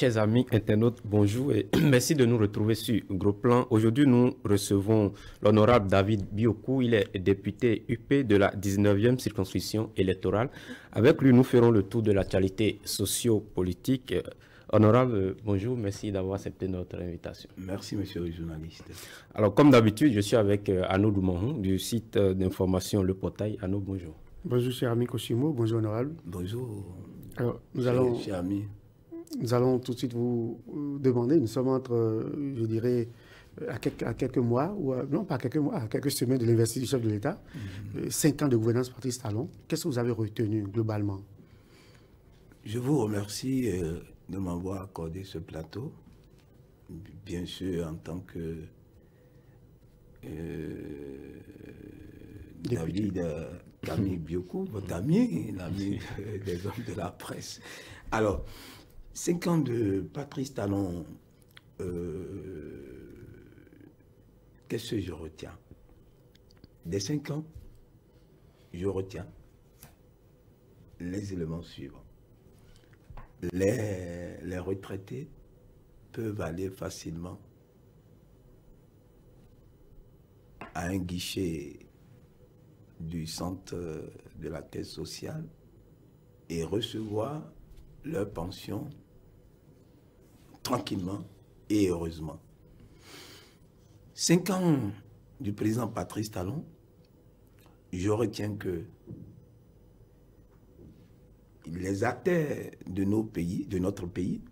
Chers amis internautes, bonjour et merci de nous retrouver sur Gros Plan. Aujourd'hui, nous recevons l'honorable David Biokou. Il est député UP de la 19e circonscription électorale. Avec lui, nous ferons le tour de l'actualité socio-politique. Honorable, bonjour, merci d'avoir accepté notre invitation. Merci, monsieur le journaliste. Alors, comme d'habitude, je suis avec Arnaud Doumanhou du site d'information Le Portail. Arnaud, bonjour. Bonjour, cher ami Koshimo. Bonjour, honorable. Bonjour. Alors, cher ami. Nous allons tout de suite vous demander, nous sommes entre, je dirais, à quelques mois, ou non pas quelques mois, à quelques semaines de l'investiture du chef de l'État, 5 ans de gouvernance Patrice Talon. Qu'est-ce que vous avez retenu globalement? Je vous remercie de m'avoir accordé ce plateau, bien sûr en tant que David Camille Biokou, votre ami, l'ami des hommes de la presse. Alors, 5 ans de Patrice Talon, qu'est-ce que je retiens? Des 5 ans, je retiens les éléments suivants. Les retraités peuvent aller facilement à un guichet du centre de la caisse sociale et recevoir leur pension tranquillement et heureusement. 5 ans du président Patrice Talon, je retiens que les artères de nos pays, de notre pays,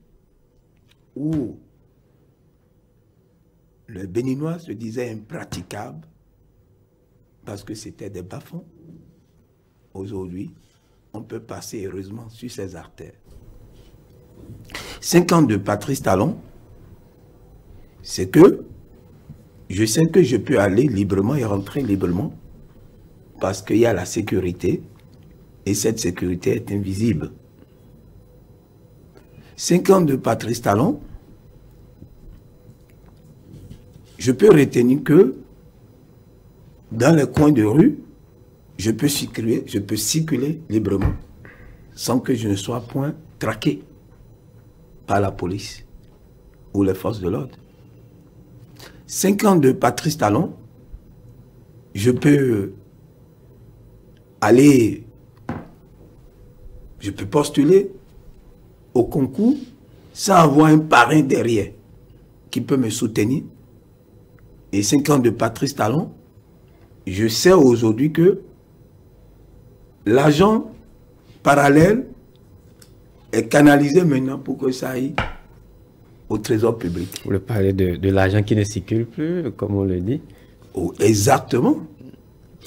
où le Béninois se disait impraticable parce que c'était des bas-fonds, aujourd'hui, on peut passer heureusement sur ces artères. 5 ans de Patrice Talon, c'est que je sais que je peux aller librement et rentrer librement parce qu'il y a la sécurité et cette sécurité est invisible. 5 ans de Patrice Talon, je peux retenir que dans les coins de rue, je peux circuler librement sans que je ne sois point traqué par la police ou les forces de l'ordre. 5 ans de Patrice Talon, je peux postuler au concours sans avoir un parrain derrière qui peut me soutenir. Et 5 ans de Patrice Talon, je sais aujourd'hui que l'argent parallèle est canalisé maintenant pour que ça aille au trésor public. Vous parlez de l'argent qui ne circule plus, comme on le dit. Oh, exactement.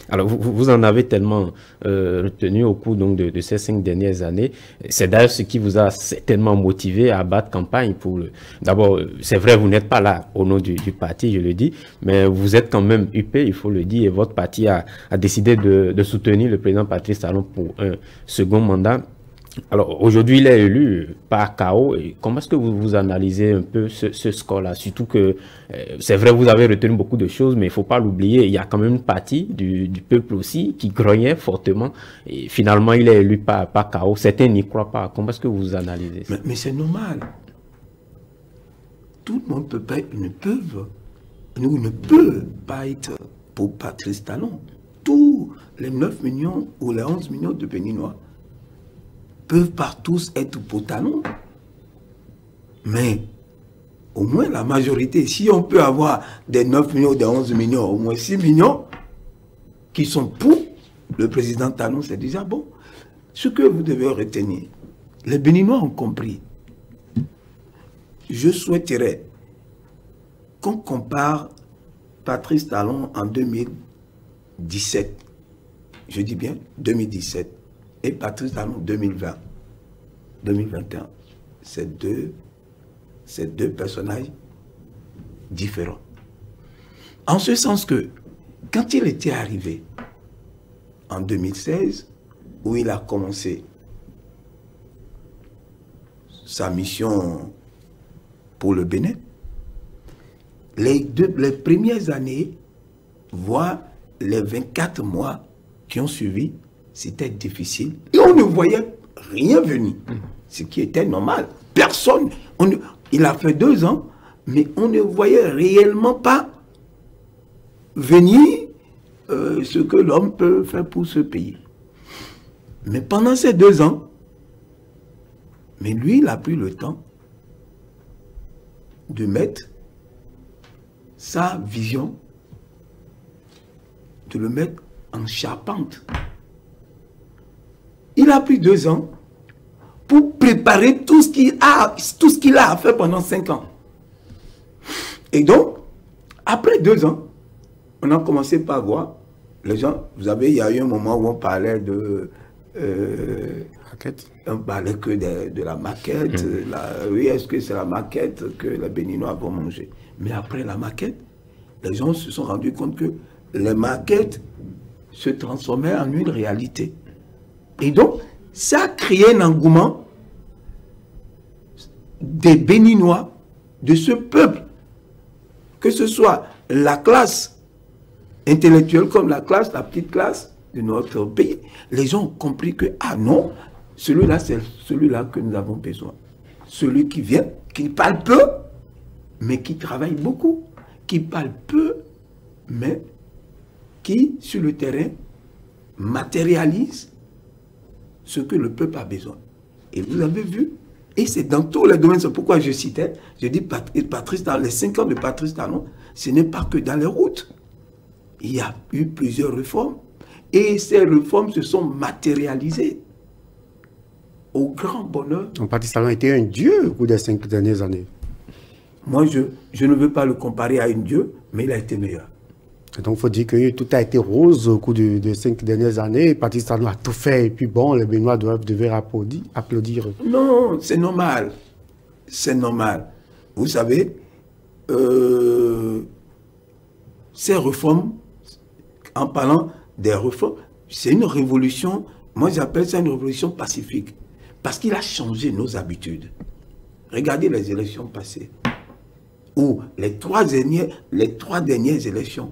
Alors, vous en avez tellement retenu au cours donc, de ces 5 dernières années. C'est d'ailleurs ce qui vous a certainement motivé à battre campagne pour le... D'abord, c'est vrai, vous n'êtes pas là au nom du parti, je le dis, mais vous êtes quand même UP, il faut le dire, et votre parti a décidé de soutenir le président Patrice Talon pour un second mandat. Alors, aujourd'hui, il est élu par KO. Et comment est-ce que vous analysez un peu ce score-là? Surtout que, c'est vrai, vous avez retenu beaucoup de choses, mais il ne faut pas l'oublier, il y a quand même une partie du peuple aussi qui grognait fortement. Et finalement, il est élu par KO. Certains n'y croient pas. Comment est-ce que vous analysez ça? Mais c'est normal. Tout le monde ne peut pas être pour Patrice Talon. Tous les 9 millions ou les 11 millions de Béninois peuvent pas tous être pour Talon. Mais au moins la majorité, si on peut avoir des 9 millions, des 11 millions, au moins 6 millions qui sont pour le président Talon, c'est déjà bon. Ce que vous devez retenir, les Béninois ont compris. Je souhaiterais qu'on compare Patrice Talon en 2017. Je dis bien 2017. Et Patrice Talon 2020, 2021, c'est deux personnages différents. En ce sens que, quand il était arrivé en 2016, où il a commencé sa mission pour le Bénin, les premières années, voire les 24 mois qui ont suivi, c'était difficile. Et on ne voyait rien venu. Ce qui était normal. Personne. Il a fait 2 ans, mais on ne voyait réellement pas venir ce que l'homme peut faire pour ce pays. Mais pendant ces 2 ans, mais lui, il a pris le temps de mettre sa vision, de le mettre en charpente. Il a pris 2 ans pour préparer tout ce qu'il a fait pendant 5 ans. Et donc, après 2 ans, on a commencé par voir les gens. Vous savez, il y a eu un moment où on parlait de maquette. On parlait que de la maquette. Oui, est-ce que c'est la maquette que les Béninois vont manger? Mais après la maquette, les gens se sont rendus compte que les maquettes se transformaient en une réalité. Et donc, ça a créé un engouement des Béninois, de ce peuple, que ce soit la classe intellectuelle comme la petite classe de notre pays. Les gens ont compris que, ah non, celui-là, c'est celui-là que nous avons besoin. Celui qui vient, qui parle peu, mais qui travaille beaucoup. Qui parle peu, mais qui, sur le terrain, matérialise ce que le peuple a besoin. Et vous avez vu, et c'est dans tous les domaines, c'est pourquoi je citais, je dis Patrice Talon, les 5 ans de Patrice Talon, ce n'est pas que dans les routes. Il y a eu plusieurs réformes, et ces réformes se sont matérialisées au grand bonheur. Donc Patrice Talon était un dieu au cours des 5 dernières années. Moi, je ne veux pas le comparer à un dieu, mais il a été meilleur. Et donc, il faut dire que tout a été rose au cours des 5 dernières années. Patrice Talon a tout fait. Et puis, bon, les Béninois devaient applaudir. Non, c'est normal. C'est normal. Vous savez, ces réformes, en parlant des réformes, c'est une révolution, moi j'appelle ça une révolution pacifique. Parce qu'il a changé nos habitudes. Regardez les élections passées. Ou les trois dernières élections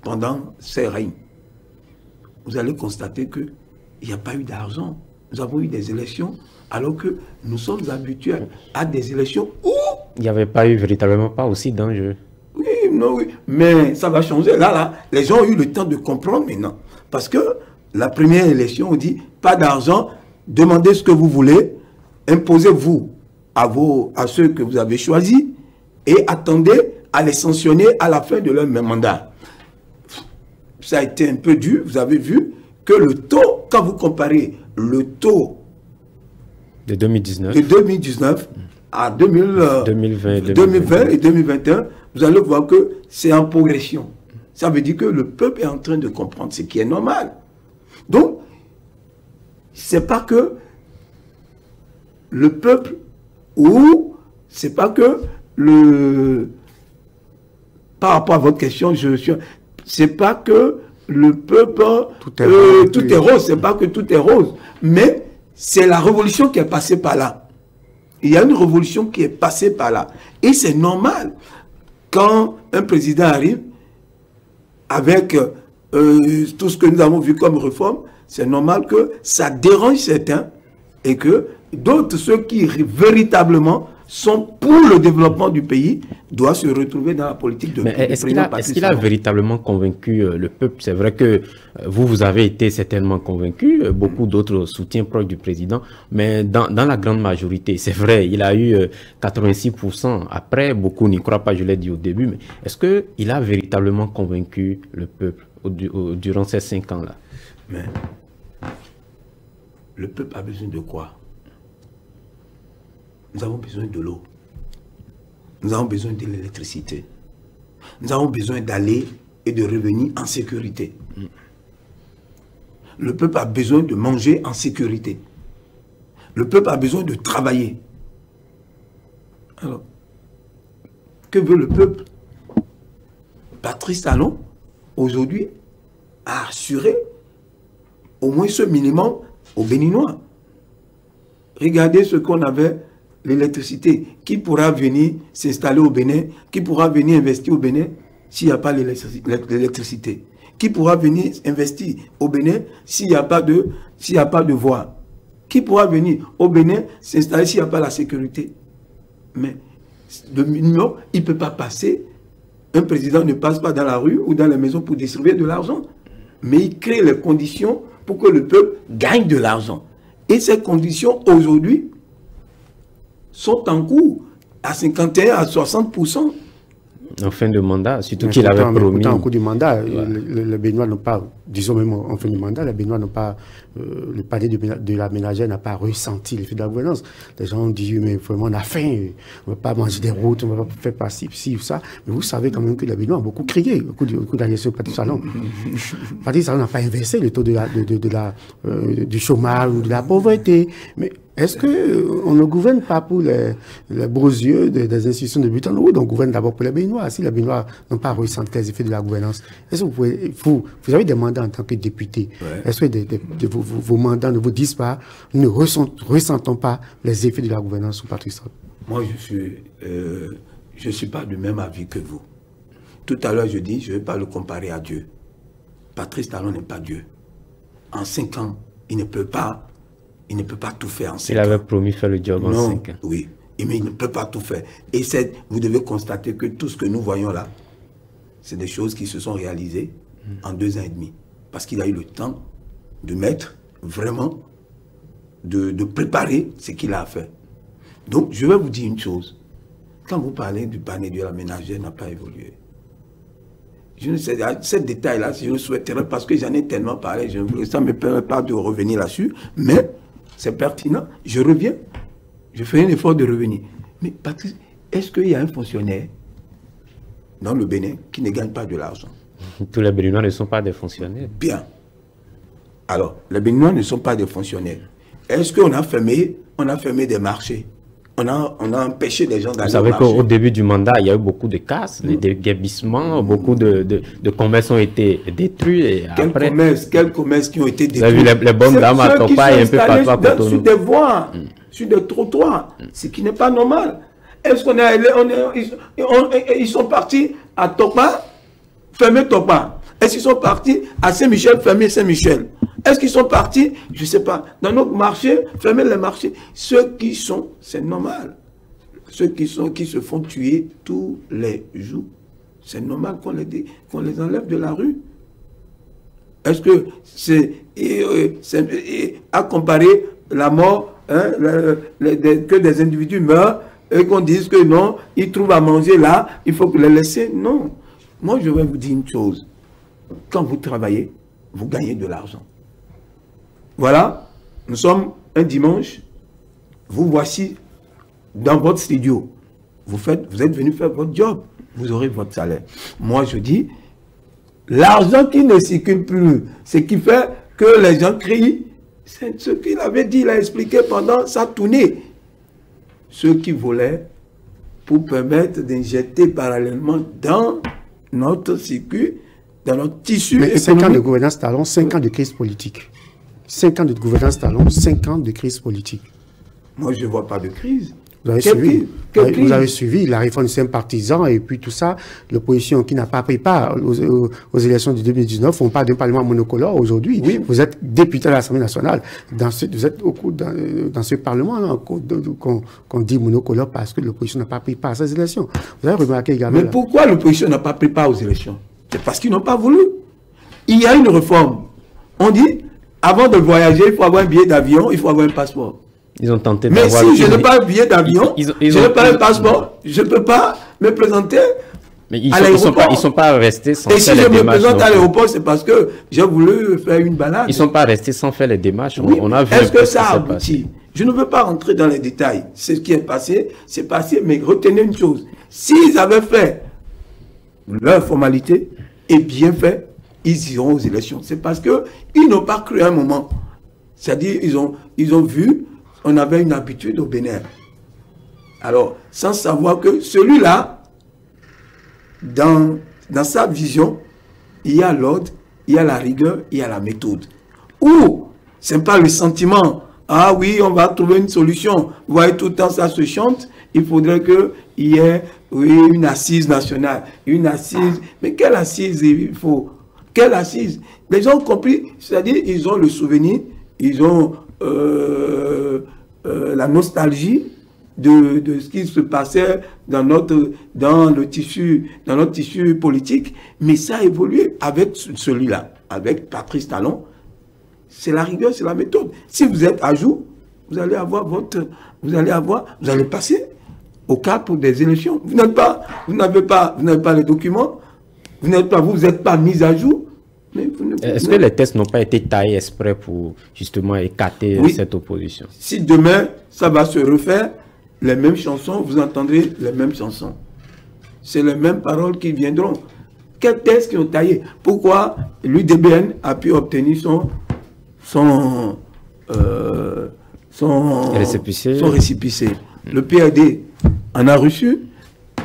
pendant ces règnes. Vous allez constater qu'il n'y a pas eu d'argent. Nous avons eu des élections alors que nous sommes habitués à des élections où... Il n'y avait pas eu véritablement pas aussi d'enjeu. Oui, non, oui. Mais ça va changer. Là, les gens ont eu le temps de comprendre maintenant. Parce que la première élection, on dit, pas d'argent, demandez ce que vous voulez, imposez-vous à ceux que vous avez choisis et attendez à les sanctionner à la fin de leur mandat. Ça a été un peu dur. Vous avez vu que le taux, quand vous comparez le taux de 2019, à 2020 et 2021, vous allez voir que c'est en progression. Ça veut dire que le peuple est en train de comprendre ce qui est normal. Donc, c'est pas que le peuple ou c'est pas que par rapport à votre question, c'est pas que le peuple tout est rose, c'est pas que tout est rose, mais c'est la révolution qui est passée par là. Il y a une révolution qui est passée par là. Et c'est normal. Quand un président arrive avec tout ce que nous avons vu comme réforme, c'est normal que ça dérange certains et que d'autres, ceux qui véritablement sont pour le développement du pays, doivent se retrouver dans la politique de Est-ce qu'il a véritablement convaincu le peuple? C'est vrai que vous avez été certainement convaincu, beaucoup d'autres soutiens proches du président, mais dans la grande majorité, c'est vrai, il a eu 86%. Après, beaucoup n'y croient pas, je l'ai dit au début, mais est-ce qu'il a véritablement convaincu le peuple durant ces 5 ans-là? Mais le peuple a besoin de quoi? Nous avons besoin de l'eau. Nous avons besoin de l'électricité. Nous avons besoin d'aller et de revenir en sécurité. Le peuple a besoin de manger en sécurité. Le peuple a besoin de travailler. Alors, que veut le peuple? Patrice Talon, aujourd'hui, a assuré au moins ce minimum aux Béninois. Regardez ce qu'on avait, l'électricité. Qui pourra venir s'installer au Bénin? Qui pourra venir investir au Bénin s'il n'y a pas l'électricité? Qui pourra venir investir au Bénin s'il n'y a pas de voie? Qui pourra venir au Bénin s'installer s'il n'y a pas la sécurité? Mais le minimum, il ne peut pas passer. Un président ne passe pas dans la rue ou dans la maison pour distribuer de l'argent. Mais il crée les conditions pour que le peuple gagne de l'argent. Et ces conditions, aujourd'hui, sont en cours à 51 à 60%. En fin de mandat, surtout qu'il avait promis. En cours du mandat, les Béninois n'ont pas, disons même en fin de mandat, les Béninois n'ont pas, le palais de la ménagère n'a pas ressenti l'effet de la gouvernance. Les gens ont dit, mais vraiment, on a faim, on ne va pas manger des routes, on ne va pas faire passer ci ou ça. Mais vous savez quand même que les Béninois ont beaucoup crié au cours de la gestion de Patrice Talon. Patrice Talon n'a pas inversé le taux du chômage ou de la pauvreté. Mais est-ce qu'on ne gouverne pas pour les beaux yeux des institutions de but en haut? On gouverne d'abord pour les Béninois. Si les Béninois n'ont pas ressenti les effets de la gouvernance, est-ce que vous avez des mandats en tant que député? Est-ce que vos mandats ne vous disent pas, nous ne ressentons pas les effets de la gouvernance sous Patrice Talon? Moi, je suis pas du même avis que vous. Tout à l'heure, je dis, je ne vais pas le comparer à Dieu. Patrice Talon n'est pas Dieu. En 5 ans, il ne peut pas tout faire en 5 ans. Il avait promis faire le job en 5 ans. Oui, mais il ne peut pas tout faire. Et vous devez constater que tout ce que nous voyons là, c'est des choses qui se sont réalisées en 2 ans et demi. Parce qu'il a eu le temps de mettre vraiment, de préparer ce qu'il a fait. Donc, je vais vous dire une chose. Quand vous parlez du panier de la ménagère n'a pas évolué. Je ne sais, ce détail-là, je le souhaiterais parce que j'en ai tellement parlé, ça ne me permet pas de revenir là-dessus, mais c'est pertinent, je reviens, je fais un effort de revenir. Mais Patrice, est-ce qu'il y a un fonctionnaire dans le Bénin qui ne gagne pas de l'argent? Tous les Béninois ne sont pas des fonctionnaires. Bien. Alors, les Béninois ne sont pas des fonctionnaires. Est-ce qu'on a fermé des marchés? On a empêché les gens d'aller au marché. Vous savez qu'au début du mandat, il y a eu beaucoup de casses, des déguerpissements, beaucoup de commerces ont été détruits. Et quels commerces qui ont été détruits? Vous avez vu les bonnes dames à Topa et un peu partout à Cotonou. Sur des voies, sur des trottoirs, ce qui n'est pas normal. Est-ce qu'on est allé, ils sont partis à Topa, fermer Topa? Est-ce qu'ils sont partis à Saint-Michel, fermer Saint-Michel? Est-ce qu'ils sont partis, je ne sais pas, dans notre marché, fermer les marchés? Ceux qui sont, c'est normal. Ceux qui se font tuer tous les jours, c'est normal qu'on les enlève de la rue. Est-ce que c'est à comparer la mort, hein, que des individus meurent et qu'on dise que non, ils trouvent à manger là, il faut les laisser? Non. Moi, je vais vous dire une chose. Quand vous travaillez, vous gagnez de l'argent. Voilà, nous sommes un dimanche, vous voici dans votre studio. Vous êtes venu faire votre job, vous aurez votre salaire. Moi, je dis, l'argent qui ne circule plus, ce qui fait que les gens crient, c'est ce qu'il avait dit, il a expliqué pendant sa tournée. Ceux qui volaient pour permettre d'injecter parallèlement dans notre circuit, dans notre tissu. Mais 5 ans de gouvernance Talon, 5 ans de crise politique. 5 ans de gouvernance Talon, 5 ans de crise politique. Moi, je ne vois pas de crise. Vous avez suivi la réforme du système partisan et puis tout ça, l'opposition qui n'a pas pris part aux élections de 2019. On parle d'un parlement monocolore aujourd'hui. Oui. Vous êtes député à l'Assemblée nationale. Vous êtes dans ce parlement qu'on dit monocolore parce que l'opposition n'a pas pris part à ces élections. Vous avez remarqué également. Mais pourquoi l'opposition n'a pas pris part aux élections? C'est parce qu'ils n'ont pas voulu. Il y a une réforme. On dit, avant de voyager, il faut avoir un billet d'avion, il faut avoir un passeport. Ils ont tenté mais si je n'ai pas un billet d'avion, je n'ai pas un passeport, je ne peux pas me présenter à l'aéroport. Ils ne sont pas restés sans faire les démarches. Et si je me présente à l'aéroport, c'est parce que j'ai voulu faire une balade. Ils ne sont pas restés sans faire les démarches. Oui. Est-ce que ça a abouti? Je ne veux pas rentrer dans les détails. C'est ce qui est passé, c'est passé, mais retenez une chose. S'ils avaient fait leur formalité et bien fait, ils iront aux élections. C'est parce qu'ils n'ont pas cru à un moment. C'est-à-dire, ils ont vu, on avait une habitude au Bénin. Alors, sans savoir que celui-là, dans sa vision, il y a l'ordre, il y a la rigueur, il y a la méthode. Ou, ce n'est pas le sentiment, ah oui, on va trouver une solution. Vous voyez, tout le temps, ça se chante. Il faudrait qu'il y ait une assise nationale. Une assise. Mais quelle assise il faut? Quelle assise? Les gens ont compris, c'est-à-dire, ils ont le souvenir, ils ont la nostalgie de ce qui se passait dans notre tissu politique, mais ça a évolué avec celui-là, avec Patrice Talon. C'est la rigueur, c'est la méthode. Si vous êtes à jour, vous allez passer au cadre des élections. Vous n'avez pas les documents, vous n'êtes pas mis à jour. Est-ce que les tests n'ont pas été taillés exprès pour justement écarter cette opposition? Si demain, ça va se refaire, les mêmes chansons, vous entendrez les mêmes chansons. C'est les mêmes paroles qui viendront. Quels tests qui ont taillé? Pourquoi l'UDBN a pu obtenir son récépissé? Le PRD en a reçu.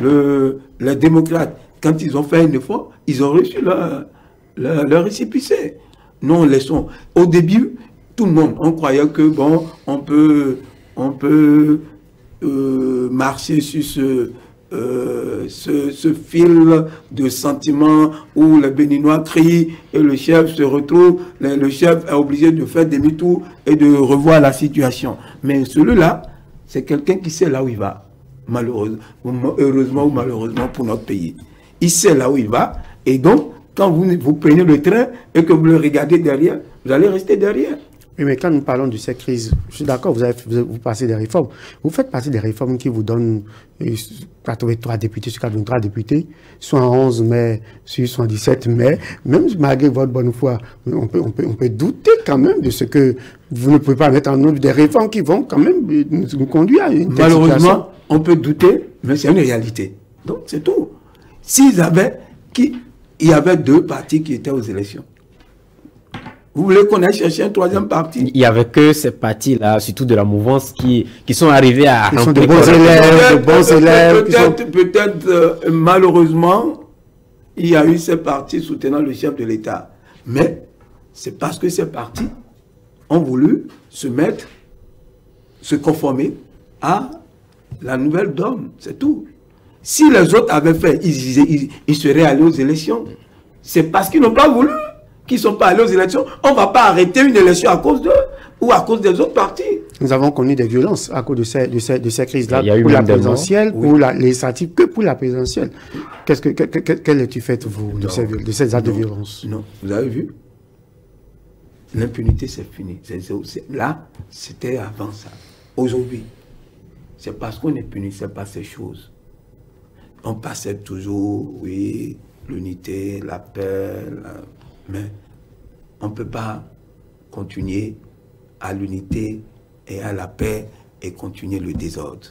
Les démocrates, quand ils ont fait un effort, ils ont reçu leur récépissé. Non, laissons. Au début, tout le monde, on croyait que bon, on peut marcher sur ce fil de sentiments où les Béninois crient et le chef se retrouve, le chef est obligé de faire demi-tour et de revoir la situation. Mais celui-là, c'est quelqu'un qui sait là où il va, malheureusement, heureusement ou malheureusement pour notre pays. Il sait là où il va, et donc, quand vous prenez le train et que vous le regardez derrière, vous allez rester derrière. Oui, mais quand nous parlons de cette crise, je suis d'accord, vous passez des réformes. Vous faites partie des réformes qui vous donnent 83 députés sur 83 députés, 111 mais sur 117 mais, même malgré votre bonne foi, on peut douter quand même de ce que vous ne pouvez pas mettre en œuvre des réformes qui vont quand même nous conduire à une telle situation. Malheureusement, on peut douter, mais c'est une réalité. Donc, c'est tout. Il y avait deux partis qui étaient aux élections. Vous voulez qu'on aille chercher un troisième parti? Il n'y avait que ces partis-là, surtout de la mouvance, qui sont arrivés à... Ils sont de bons élèves, Peut-être, malheureusement, il y a eu ces partis soutenant le chef de l'État. Mais c'est parce que ces partis ont voulu se conformer à la nouvelle donne, c'est tout. Si les autres avaient fait, ils seraient allés aux élections. C'est parce qu'ils n'ont pas voulu qu'ils ne sont pas allés aux élections. On ne va pas arrêter une élection à cause d'eux ou à cause des autres partis. Nous avons connu des violences à cause de ces crises-là, pour la présidentielle, pour les législatives, que pour la présidentielle. Quel est-tu fait, vous, de ces actes de violence? Non, vous avez vu? L'impunité, c'est fini. Là, c'était avant ça. Aujourd'hui, c'est parce qu'on ne punissait pas ces choses. On passait toujours, oui, l'unité, la paix, mais on ne peut pas continuer à l'unité et à la paix et continuer le désordre.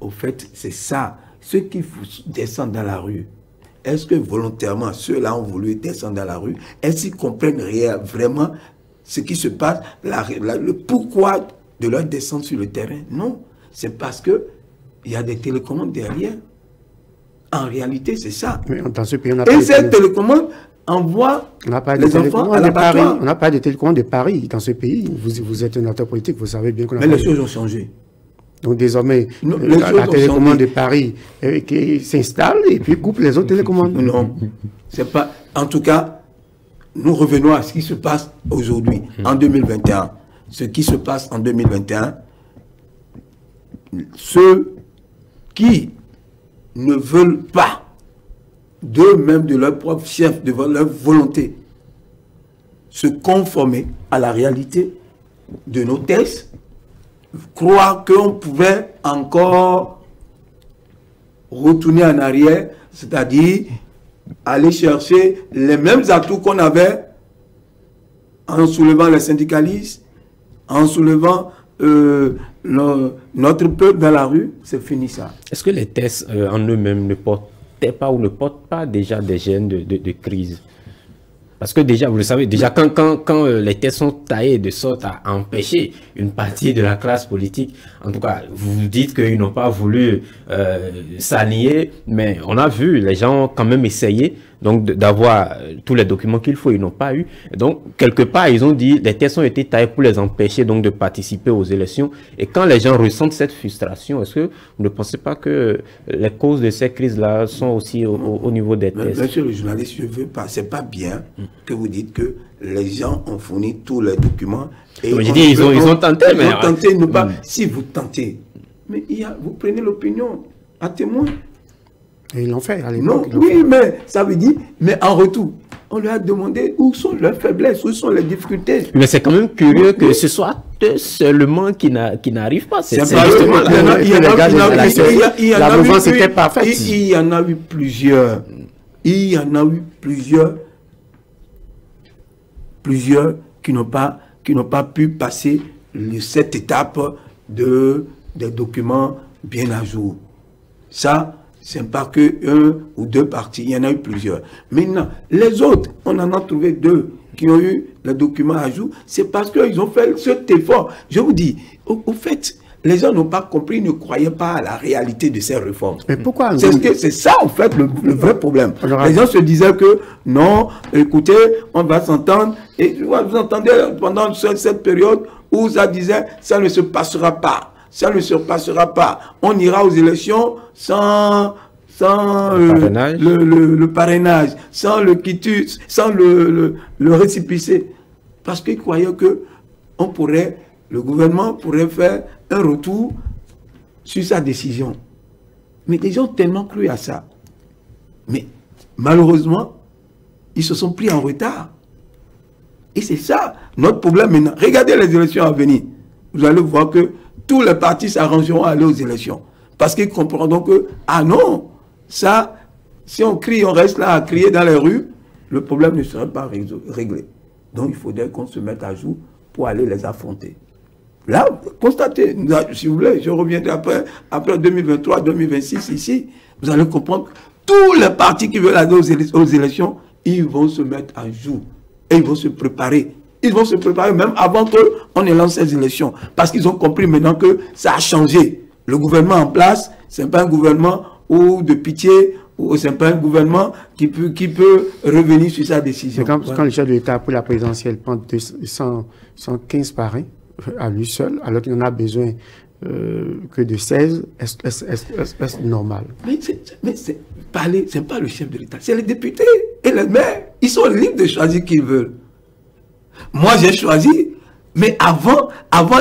Au fait, c'est ça. Ceux qui descendent dans la rue, est-ce que volontairement ceux-là ont voulu descendre dans la rue? Est-ce qu'ils comprennent vraiment ce qui se passe, le pourquoi de leur descente sur le terrain? Non, c'est parce que il y a des télécommandes derrière. En réalité, c'est ça. Mais dans ce pays, on n'a pas de cette télécommande envoie les enfants à l'abattoir. On n'a pas de télécommande de Paris dans ce pays. Vous êtes un acteur politique, vous savez bien qu'on a... Mais les choses ont changé. Donc désormais, la télécommande de Paris qui s'installe et puis coupe les autres télécommandes. Non, c'est pas... En tout cas, nous revenons à ce qui se passe aujourd'hui, en 2021. Ce qui se passe en 2021, ceux qui ne veulent pas d'eux-mêmes, de leur propre chef, de leur volonté, se conformer à la réalité de nos textes, croire qu'on pouvait encore retourner en arrière, c'est-à-dire aller chercher les mêmes atouts qu'on avait en soulevant les syndicalistes, en soulevant notre peuple dans la rue, c'est fini ça. Est-ce que les tests en eux-mêmes ne portaient pas ou ne portent pas déjà des gènes de crise? Parce que déjà, vous le savez, déjà quand les tests sont taillés de sorte à empêcher une partie de la classe politique, en tout cas, vous dites qu'ils n'ont pas voulu s'allier, mais on a vu, les gens ont quand même essayé donc d'avoir tous les documents qu'il faut, ils n'ont pas eu. Donc, quelque part, ils ont dit, les tests ont été taillés pour les empêcher donc de participer aux élections. Et quand les gens ressentent cette frustration, est-ce que vous ne pensez pas que les causes de ces crises-là sont aussi au niveau des tests? Monsieur le journaliste, je veux pas, c'est pas bien que vous dites que les gens ont fourni tous les documents. Et ils ont tenté, mais... Ils ont tenté, ne pas... Si vous tentez, mais vous prenez l'opinion à témoin. Et ils l'ont fait à l'époque. Non, oui, mais ça veut dire, mais en retour, on leur a demandé où sont leurs faiblesses, où sont les difficultés. Mais c'est quand même curieux que ce soit seulement qui n'arrivent pas. C'est justement la mouvance était parfaite. Il y en a eu plusieurs. Il y en a eu plusieurs qui n'ont pas pu passer cette étape des documents bien à jour. Ça, c'est pas que un ou deux partis, il y en a eu plusieurs. Maintenant, les autres, on en a trouvé 2 qui ont eu les documents à jour. C'est parce qu'ils ont fait cet effort. Je vous dis, au fait, les gens n'ont pas compris, ne croyaient pas à la réalité de ces réformes. Mais pourquoi? C'est ça, en fait, le vrai problème. Les gens se disaient que, non, écoutez, on va s'entendre. Et vous entendez pendant cette période où ça disait, ça ne se passera pas. Ça ne se passera pas. On ira aux élections sans le parrainage, sans le quitus, sans le récépissé. Parce qu'ils croyaient que le gouvernement pourrait faire un retour sur sa décision. Mais les gens ont tellement cru à ça. Mais malheureusement, ils se sont pris en retard. Et c'est ça notre problème maintenant. Regardez les élections à venir. Vous allez voir que tous les partis s'arrangeront à aller aux élections. Parce qu'ils comprendront que, ah non, ça, si on crie, on reste là à crier dans les rues, le problème ne serait pas réglé. Donc il faudrait qu'on se mette à jour pour aller les affronter. Là, constatez, si vous voulez, je reviendrai après 2023, 2026 ici, vous allez comprendre que tous les partis qui veulent aller aux élections, ils vont se mettre à jour et ils vont se préparer. Ils vont se préparer même avant qu'on ne lance ces élections. Parce qu'ils ont compris maintenant que ça a changé. Le gouvernement en place, ce n'est pas un gouvernement de pitié, ou ce n'est pas un gouvernement qui peut revenir sur sa décision. Quand le chef de l'État pour la présidentielle prend 115 parrains à lui seul, alors qu'il n'en a besoin que de 16, est-ce normal? Mais c'est pas le chef de l'État, c'est les députés et les maires. Ils sont libres de choisir qui ils veulent. Moi, j'ai choisi, mais avant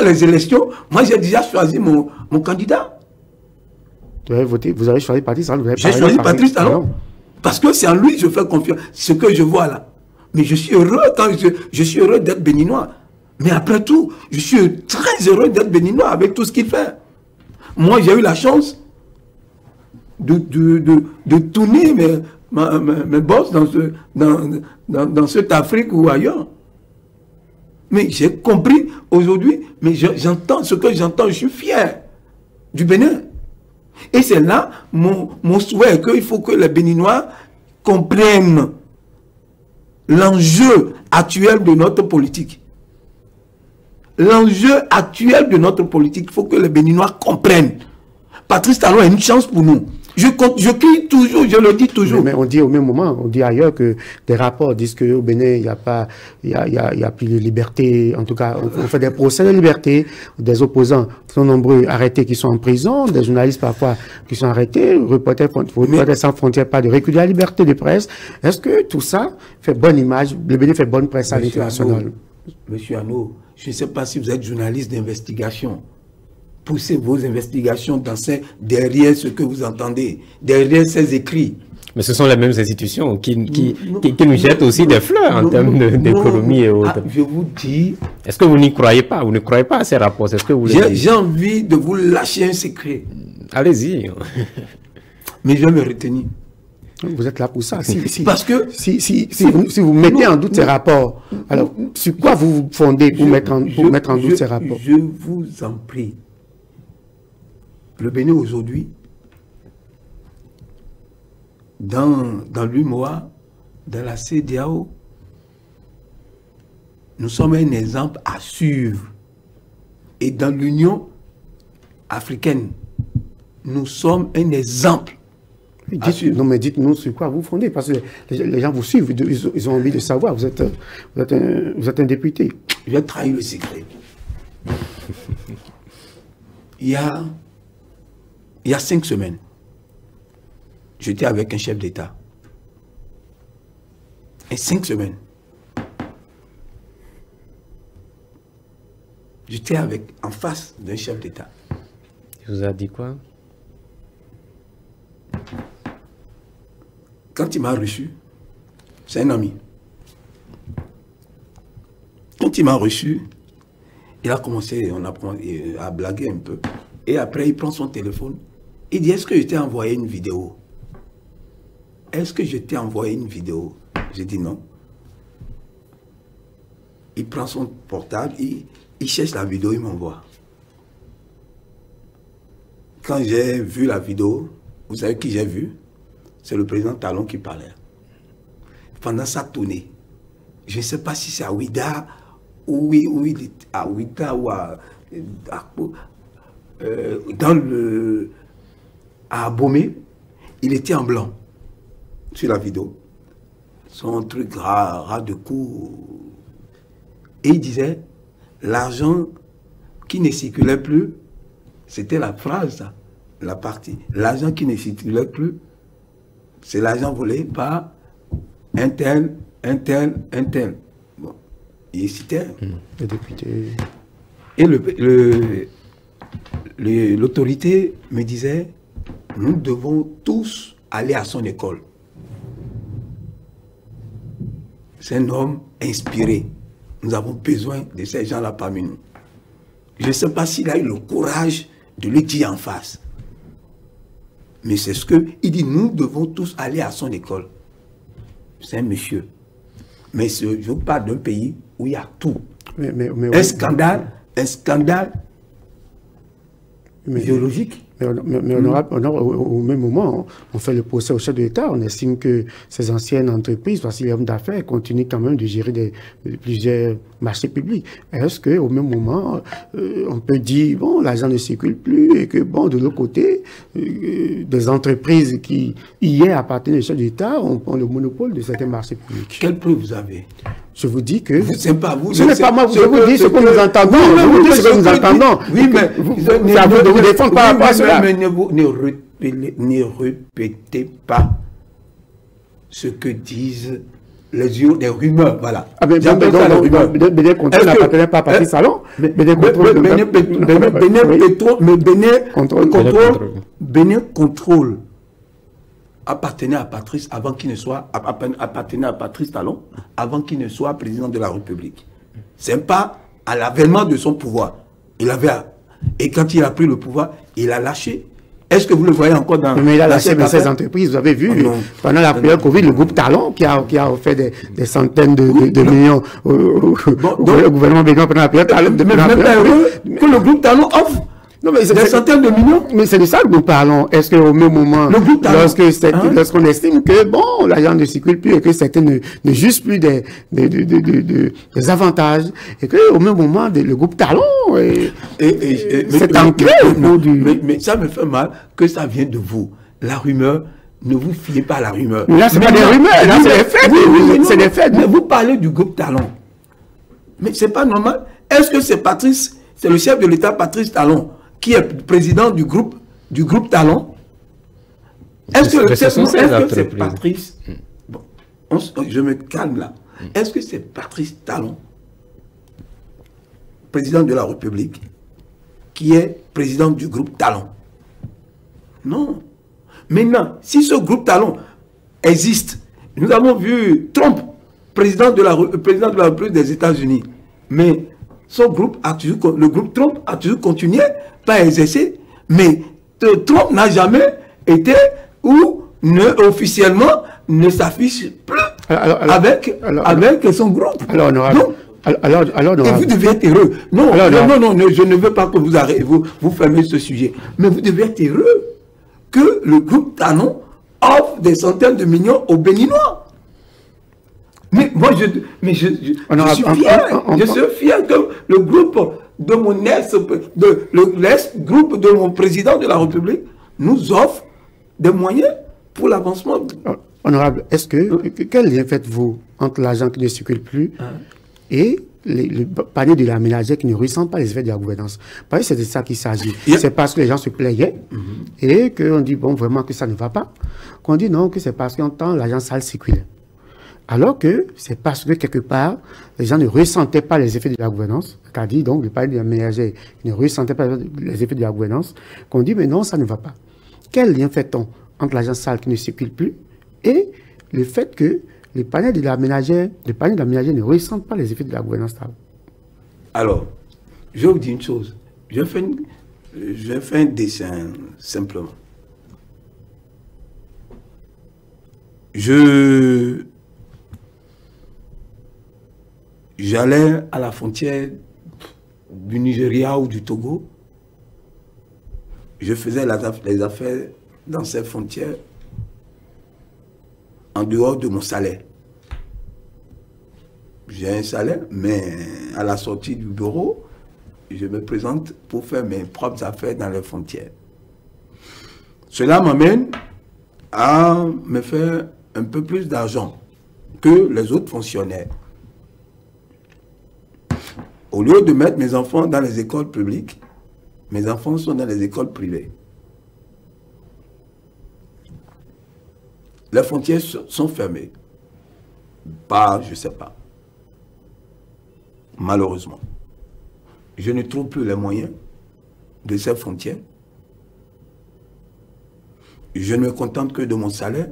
les élections, moi, j'ai déjà choisi mon candidat. Vous avez choisi Patrice Talon. J'ai choisi Patrice Talon. Parce que c'est en lui que je fais confiance. Ce que je vois là. Mais je suis heureux je suis heureux d'être béninois. Mais après tout, je suis très heureux d'être béninois avec tout ce qu'il fait. Moi, j'ai eu la chance de tourner mes bosses dans cette Afrique ou ailleurs. Mais j'ai compris aujourd'hui, mais j'entends ce que j'entends, je suis fier du Bénin. Et c'est là mon souhait, qu'il faut que les Béninois comprennent l'enjeu actuel de notre politique. L'enjeu actuel de notre politique, il faut que les Béninois comprennent. Patrice Talon a une chance pour nous. Je crie toujours, je le dis toujours. Mais on dit au même moment, on dit ailleurs que des rapports disent qu'au Bénin, il n'y a plus de liberté. En tout cas, on fait des procès de liberté. Des opposants sont nombreux arrêtés qui sont en prison, des journalistes parfois qui sont arrêtés, reporters sans frontières, pas de recul de la liberté de presse. Est-ce que tout ça fait bonne image, le Bénin fait bonne presse à l'international? Monsieur Anneau, je ne sais pas si vous êtes journaliste d'investigation. Poussez vos investigations derrière ce que vous entendez, derrière ces écrits. Mais ce sont les mêmes institutions qui nous jettent aussi des fleurs en termes d'économie et autres. Je vous dis... Est-ce que vous n'y croyez pas? Vous ne croyez pas à ces rapports? Est-ce que vous j'ai envie de vous lâcher un secret. Allez-y. Mais je vais me retenir. Vous êtes là pour ça. Parce que si vous mettez en doute ces rapports, alors sur quoi vous vous fondez pour mettre en doute ces rapports? Je vous en prie. Le Bénin aujourd'hui, dans l'UMOA, dans la CEDEAO, nous sommes un exemple à suivre. Et dans l'Union africaine, nous sommes un exemple Non, mais dites-nous sur quoi vous fondez, parce que les gens vous suivent, ils ont envie de savoir. Vous êtes un député. Je vais trahir le secret. Il y a 5 semaines, j'étais avec un chef d'État. Et 5 semaines, j'étais en face d'un chef d'État. Il vous a dit quoi? Quand il m'a reçu, c'est un ami. Quand il m'a reçu, il a commencé à blaguer un peu. Et après, il prend son téléphone. Il dit, est-ce que je t'ai envoyé une vidéo? Est-ce que je t'ai envoyé une vidéo? J'ai dit non. Il prend son portable, il cherche la vidéo, il m'envoie. Quand j'ai vu la vidéo, vous savez qui j'ai vu? C'est le président Talon qui parlait. Pendant sa tournée, je ne sais pas si c'est à Ouida, ou il est à Ouida, ou à Abomey, il était en blanc sur la vidéo. Son truc ras de cou. Et il disait, l'argent qui ne circulait plus, c'était la phrase, la partie. L'argent qui ne circulait plus, c'est l'argent volé par un tel. Bon, il citait. Le député. Et l'autorité me disait, nous devons tous aller à son école. C'est un homme inspiré. Nous avons besoin de ces gens-là parmi nous. Je ne sais pas s'il a eu le courage de le dire en face. Mais c'est ce qu'il dit, nous devons tous aller à son école. C'est un monsieur. Mais je parle d'un pays où il y a tout. Un scandale idéologique. Mais au même moment, on fait le procès au chef de l'État. On estime que ces anciennes entreprises, parce qu'il est homme d'affaires, continuent quand même de gérer plusieurs marchés publics. Est-ce qu'au même moment, on peut dire, bon, l'argent ne circule plus et que, bon, de l'autre côté, des entreprises qui, hier, appartenaient au chef de l'État, ont le monopole de certains marchés publics? Quelle preuve vous avez? Je vous dis que... Ce n'est pas vous. Ce n'est pas moi, je vous dis ce que nous entendons. Je vous dis ce que nous entendons. Oui, mais... C'est à vous de vous défendre par rapport à cela. Mais ne répétez pas ce que disent les rumeurs. Voilà. Ah ben, Bénin Contrôle n'appartenait pas à Patrice Talon. Bénin Contrôle appartenait à Patrice avant qu'il ne soit appartenait à Patrice Talon avant qu'il ne soit président de la République. C'est pas à l'avènement de son pouvoir. Et quand il a pris le pouvoir, il a lâché. Est-ce que vous le voyez encore dans... Mais il a lâché dans ces entreprises. Vous avez vu, pendant la période Covid, le groupe Talon qui a offert des centaines de millions au gouvernement béninois pendant la période Talon. Mais même pas heureux que le groupe Talon offre des centaines de millions. Mais c'est de ça que nous parlons. Est-ce qu'au même moment, lorsqu'on estime que, bon, l'argent ne circule plus et que certains ne jugent plus des avantages, et qu'au même moment, le groupe Talon c'est ancré au bout du... Mais ça me fait mal que ça vienne de vous. La rumeur, ne vous fiez pas à la rumeur. Mais là, c'est pas des rumeurs, là, c'est des faits. C'est des faits. Mais vous parlez du groupe Talon. Mais c'est pas normal. Est-ce que c'est le chef de l'État, Patrice Talon, qui est président du groupe Talon? Est-ce que c'est Patrice? Bon, je me calme là. Est-ce que c'est Patrice Talon, président de la République, qui est président du groupe Talon? Non. Maintenant, si ce groupe Talon existe, nous avons vu Trump, président de la République des États-Unis, mais le groupe Trump a toujours continué par exercer, mais Trump n'a jamais été ou officiellement ne s'affiche plus avec son groupe. Alors, et vous devez être heureux. Non, je ne veux pas que vous fermez ce sujet, mais vous devez être heureux que le groupe Talon offre des centaines de millions aux Béninois. Mais moi, je suis fier que le groupe de mon l'ex-groupe de mon président de la République nous offre des moyens pour l'avancement. Honorable, est-ce que, quel lien faites-vous entre l'argent qui ne circule plus et le panier de la ménagère qui ne ressent pas les effets de la gouvernance? Parce que c'est de ça qu'il s'agit. C'est parce que les gens se plaignaient et qu'on dit, bon, vraiment que ça ne va pas, qu'on dit non, que c'est parce qu'on entend l'argent sale circuler. Alors que c'est parce que quelque part, les gens ne ressentaient pas les effets de la gouvernance, c'est-à-dire donc le panier de la ménagère qui ne ressentait pas les effets de la gouvernance, qu'on dit, mais non, ça ne va pas. Quel lien fait-on entre l'argent sale qui ne circule plus et le fait que les paniers de la ménagère ne ressentent pas les effets de la gouvernance stable? Alors, je vais vous dire une chose. Je fais un dessin simplement. J'allais à la frontière du Nigeria ou du Togo. Je faisais les affaires dans ces frontières en dehors de mon salaire. J'ai un salaire, mais à la sortie du bureau, je me présente pour faire mes propres affaires dans les frontières. Cela m'amène à me faire un peu plus d'argent que les autres fonctionnaires. Au lieu de mettre mes enfants dans les écoles publiques, mes enfants sont dans les écoles privées. Les frontières sont fermées. Pas, je ne sais pas. Malheureusement. Je ne trouve plus les moyens de ces frontières. Je ne me contente que de mon salaire,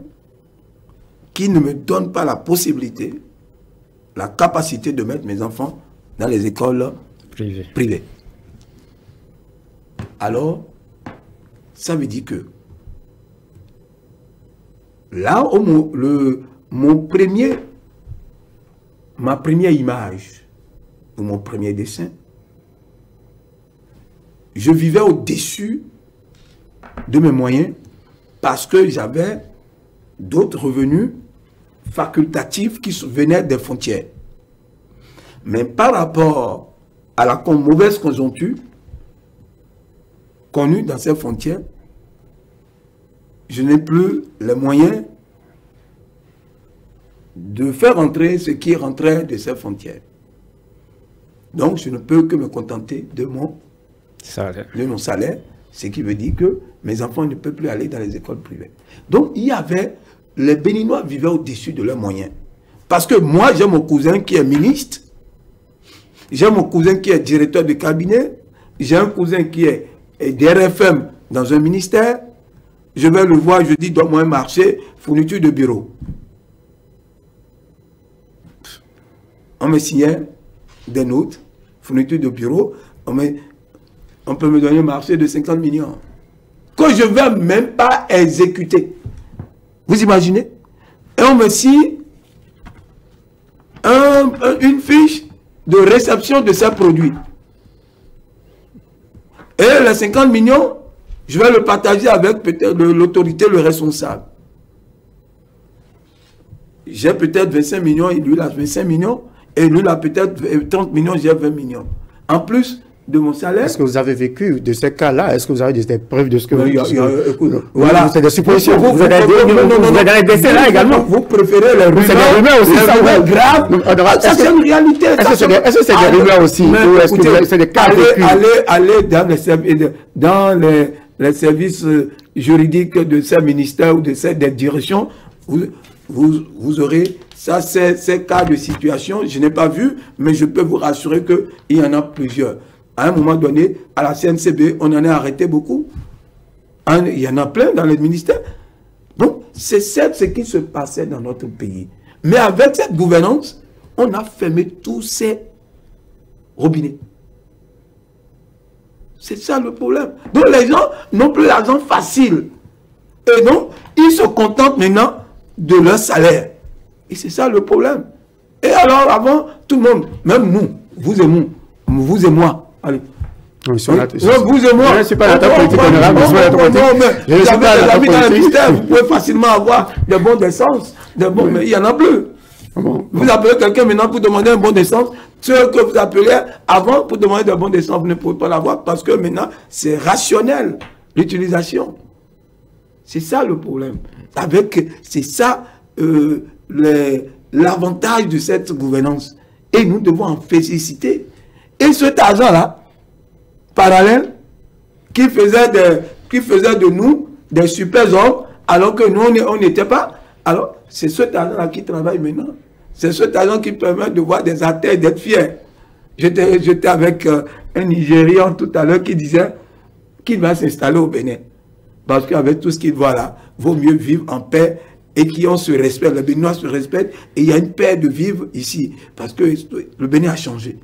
qui ne me donne pas la possibilité, la capacité de mettre mes enfants dans les écoles privées. Alors, ça veut dire que là, ma première image, ou mon premier dessin, je vivais au-dessus de mes moyens parce que j'avais d'autres revenus facultatifs qui venaient des frontières. Mais par rapport à la mauvaise conjoncture connue dans ces frontières, je n'ai plus les moyens de faire entrer ce qui rentrait de ces frontières. Donc, je ne peux que me contenter de mon salaire, ce qui veut dire que mes enfants ne peuvent plus aller dans les écoles privées. Donc, les Béninois vivaient au-dessus de leurs moyens. Parce que moi, j'ai mon cousin qui est ministre, j'ai mon cousin qui est directeur de cabinet, j'ai un cousin qui est DRFM dans un ministère, je vais le voir, je dis, donne-moi un marché, fourniture de bureau. On me signait des notes, fourniture de bureau, on peut me donner un marché de 50 millions. Que je ne vais même pas exécuter. Vous imaginez? Et on me signe une fiche de réception de ces produits. Et les 50 millions, je vais le partager avec peut-être l'autorité, le responsable. J'ai peut-être 25 millions, et lui il a 25 millions, et lui il a peut-être 30 millions, j'ai 20 millions. En plus de mon salaire. Est-ce que vous avez vécu de ces cas-là? Est-ce que vous avez des preuves de ce que vous... Voilà. C'est des suppositions. Vous avez des décès là également. Vous préférez les rumeurs. C'est des rumeurs aussi. Ça grave. Ça c'est une réalité. Est-ce que c'est des rumeurs aussi? Ou est-ce que c'est des cas vécus? Allez dans les services juridiques de ces ministères ou de ces directions, vous aurez ça, ces cas de situation. Je n'ai pas vu, mais je peux vous rassurer qu'il y en a plusieurs. À un moment donné, à la CNCB, on en a arrêté beaucoup. Il y en a plein dans les ministères. Donc, c'est ce qui se passait dans notre pays. Mais avec cette gouvernance, on a fermé tous ces robinets. C'est ça le problème. Donc, les gens n'ont plus l'argent facile. Et donc, ils se contentent maintenant de leur salaire. Et c'est ça le problème. Et alors, avant, tout le monde, même nous, vous et moi, allez. Non, vous et moi. Je ne suis pas dans la politique honorable. Je suis pas dans la politique. Vous pouvez facilement avoir des bons d'essence. Mais il n'y en a plus. Vous appelez quelqu'un maintenant pour demander un bon d'essence. Ce que vous appeliez avant pour demander des bons d'essence, vous ne pouvez pas l'avoir parce que maintenant, c'est rationnel, l'utilisation. C'est ça le problème. C'est ça l'avantage de cette gouvernance. Et nous devons en féliciter. Et cet argent-là, parallèle, qui faisait de nous des super-hommes, alors que nous, on n'était pas. Alors, c'est cet argent-là qui travaille maintenant. C'est cet argent qui permet de voir des athlètes, d'être fiers. J'étais avec un Nigérian tout à l'heure qui disait qu'il va s'installer au Bénin. Parce qu'avec tout ce qu'il voit là, vaut mieux vivre en paix et qu'on se respecte. Le Béninois se respecte et il y a une paix de vivre ici. Parce que le Bénin a changé.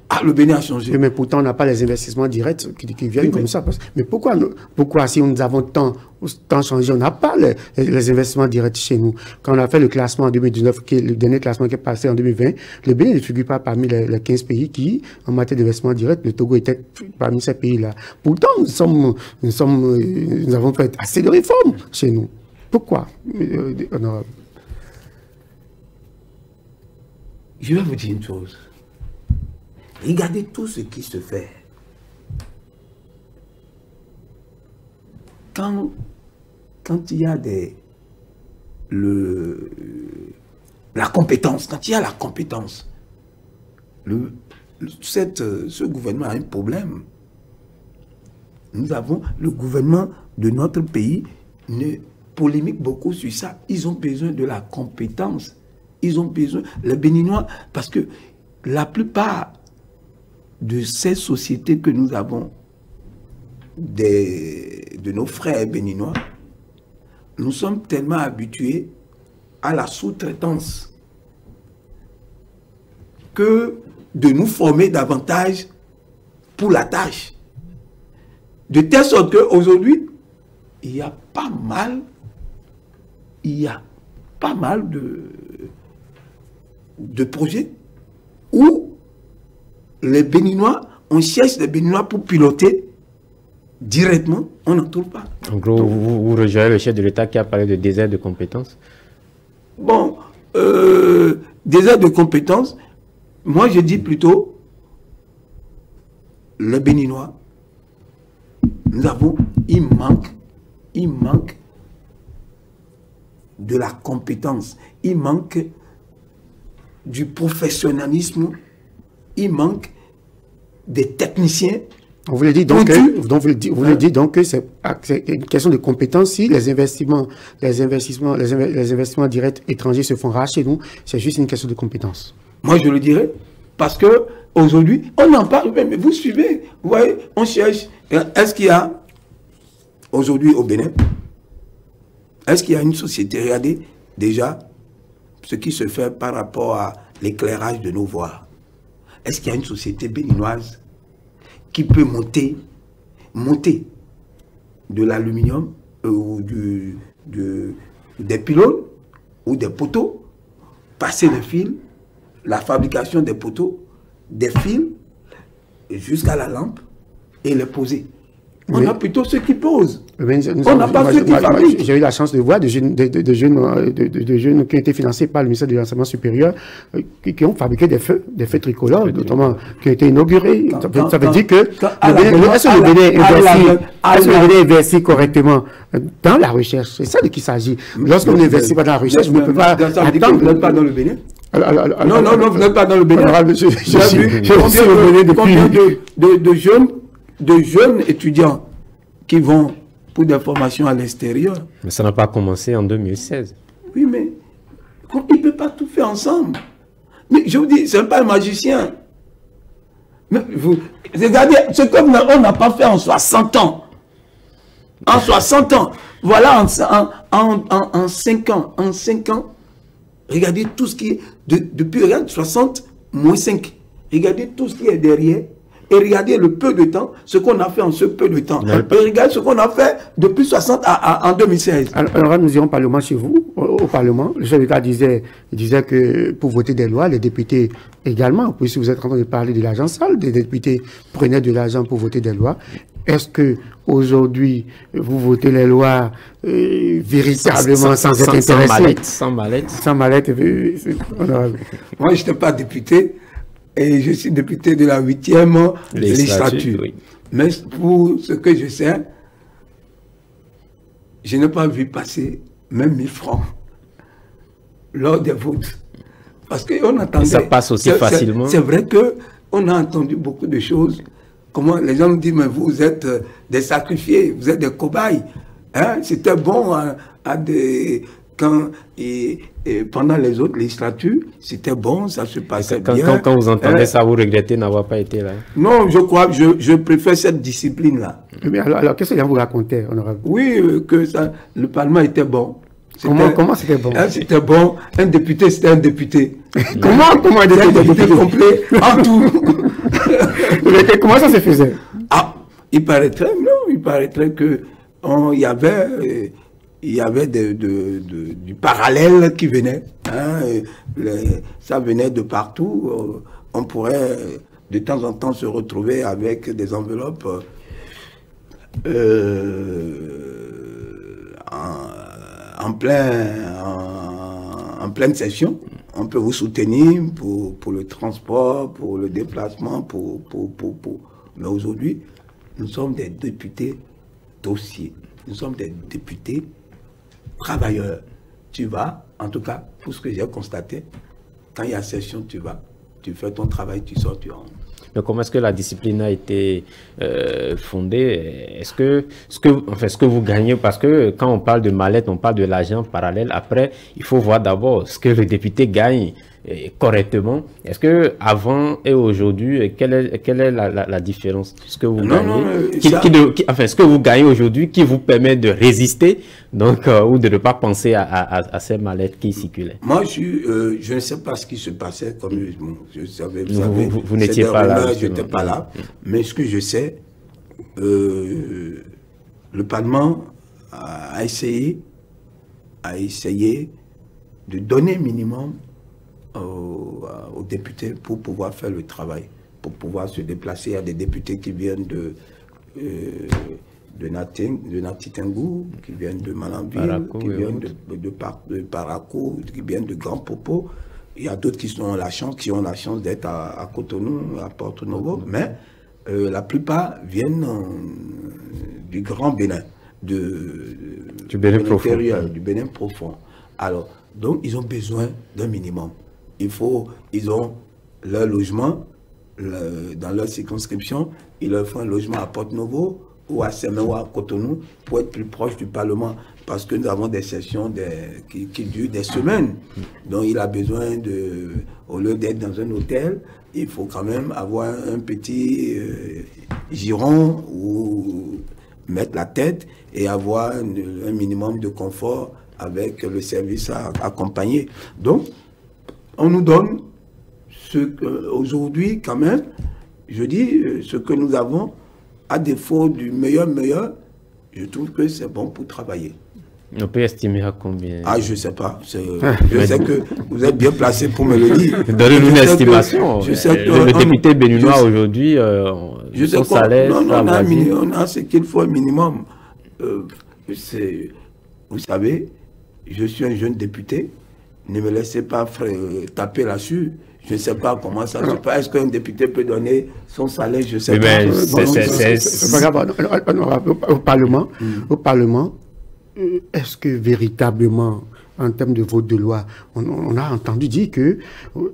Ah, le Bénin a changé. Oui, mais pourtant, on n'a pas les investissements directs qui viennent comme ça. Mais pourquoi, si nous avons tant changé, on n'a pas les investissements directs chez nous? Quand on a fait le classement en 2019, le dernier classement qui est passé en 2020, le Bénin ne figure pas parmi les 15 pays qui, en matière d'investissement direct, le Togo était parmi ces pays-là. Pourtant, nous avons fait assez de réformes chez nous. Pourquoi, honorable? Je vais vous dire une chose. Regardez tout ce qui se fait. Quand il y a la compétence, quand il y a la compétence, ce gouvernement a un problème. Nous avons le gouvernement de notre pays polémique beaucoup sur ça. Ils ont besoin de la compétence. Ils ont besoin, les Béninois, parce que la plupart de ces sociétés que nous avons, de nos frères béninois, nous sommes tellement habitués à la sous-traitance que de nous former davantage pour la tâche. De telle sorte qu'aujourd'hui, il y a pas mal de projets où les Béninois, on cherche des Béninois pour piloter directement, on n'en trouve pas. En gros, vous rejoignez le chef de l'État qui a parlé de désert de compétences? Bon, désert de compétences, moi je dis plutôt, le Béninois, il manque de la compétence, il manque du professionnalisme, il manque des techniciens. Vous voulez dire donc que c'est une question de compétence. Si les investissements directs étrangers se font racheter, nous, c'est juste une question de compétence. Moi, je le dirais, parce que aujourd'hui, on en parle, mais vous suivez, vous voyez, on cherche. Est-ce qu'il y a aujourd'hui au Bénin, est-ce qu'il y a une société, regardez déjà ce qui se fait par rapport à l'éclairage de nos voies. Est-ce qu'il y a une société béninoise qui peut monter de l'aluminium ou des pylônes ou des poteaux, passer les fils, la fabrication des poteaux, des fils jusqu'à la lampe et les poser? On a plutôt ceux qui posent. On n'a pas ceux qui fabriquent. J'ai eu la chance de voir de jeunes qui ont été financés par le ministère de l'Enseignement supérieur qui ont fabriqué des feux tricolores, notamment qui ont été inaugurés. Ça veut dire que est-ce que le Bénin investit correctement dans la recherche? C'est ça de qui il s'agit. Lorsqu'on n'investit pas dans la recherche, vous ne pouvez pas attendre. Vous n'êtes pas dans le Bénin? Non, vous n'êtes pas dans le Bénin. Combien de jeunes étudiants qui vont pour des formations à l'extérieur. Mais ça n'a pas commencé en 2016. Oui, mais il ne peut pas tout faire ensemble. Mais je vous dis, ce n'est pas un magicien. Mais regardez, ce qu'on n'a pas fait en 60 ans. En 60 ans. Voilà, en 5 ans. En 5 ans, regardez tout ce qui est, depuis, regarde, 60 moins 5. Regardez tout ce qui est derrière. Et regardez le peu de temps, ce qu'on a fait en ce peu de temps. Et regardez ce qu'on a fait depuis 60 en 2016. Alors, nous irons au Parlement chez vous, au Parlement. Le chef d'État disait que pour voter des lois, les députés également, puisque vous êtes en train de parler de l'argent sale, des députés prenaient de l'argent pour voter des lois. Est-ce que aujourd'hui vous votez les lois véritablement sans être intéressé? Sans mallette. Sans mallette. Moi, je n'étais pas député. Et je suis député de la 8e législature. Oui. Mais pour ce que je sais, je n'ai pas vu passer même 1000 francs lors des votes. Parce qu'on entendait... Ça passe aussi facilement. C'est vrai qu'on a entendu beaucoup de choses. Comment les gens nous disent, mais vous êtes des sacrifiés, vous êtes des cobayes. Hein? C'était bon quand, pendant les autres législatures, c'était bon, ça se passait bien. Quand vous entendez ça, vous regrettez n'avoir pas été là? Non, je crois, je préfère cette discipline-là. Mais alors qu'est-ce que vous racontez, honorable? Oui, que le Parlement était bon. Comment c'était bon? C'était bon. Un député, c'était un député. Comment un député complet en tout? Comment ça se faisait? Ah, il paraîtrait que il y avait du parallèle qui venait. Hein, ça venait de partout. On pourrait de temps en temps se retrouver avec des enveloppes en pleine session. On peut vous soutenir pour le transport, pour le déplacement, Mais aujourd'hui, nous sommes des députés dossiers. Nous sommes des députés travailleurs. Tu vas, en tout cas, pour ce que j'ai constaté, quand il y a session, tu vas, tu fais ton travail, tu sors, tu rentres. Mais comment est-ce que la discipline a été fondée? Est-ce que ce que vous gagnez, parce que quand on parle de mallette, on parle de l'argent parallèle. Après, il faut voir d'abord ce que le député gagne correctement. Est-ce que avant et aujourd'hui, quelle est la différence? Ce que vous gagnez, ce que vous gagnez aujourd'hui, qui vous permet de résister, donc ou de ne pas penser à ces mallettes qui circulaient? Moi, je ne sais pas ce qui se passait. Comme je savais, vous n'étiez pas là. Je n'étais pas là. Mais ce que je sais, le Parlement a essayé de donner minimum aux députés pour pouvoir faire le travail, pour pouvoir se déplacer. Il y a des députés qui viennent de Natitengou, qui viennent de Malanville, qui viennent de Parakou, qui viennent de Grand Popo. Il y a d'autres qui ont la chance d'être à Cotonou, à Porto Novo, mais la plupart viennent du Grand Bénin, du Bénin profond. Du Bénin profond. Alors, donc, ils ont besoin d'un minimum. Ils ont leur logement dans leur circonscription, ils leur font un logement à Porto Novo ou à Sémé ou à Cotonou pour être plus proche du Parlement, parce que nous avons des sessions qui durent des semaines. Donc il a besoin au lieu d'être dans un hôtel, il faut quand même avoir un petit giron où mettre la tête et avoir un minimum de confort avec le service à accompagner. Donc, on nous donne aujourd'hui, quand même, je dis, ce que nous avons, à défaut du meilleur, je trouve que c'est bon pour travailler. On peut estimer à combien? Ah, je ne sais pas. Je sais que vous êtes bien placé pour me le dire. Donnez-nous une estimation. Le député béninois aujourd'hui, son salaire... On a ce qu'il faut un minimum. Vous savez, je suis un jeune député. Ne me laissez pas taper là-dessus. Je ne sais pas comment ça se passe. Est-ce qu'un député peut donner son salaire? Je ne sais pas. C'est pas grave. Au Parlement, est-ce que véritablement, en termes de vote de loi, on a entendu dire que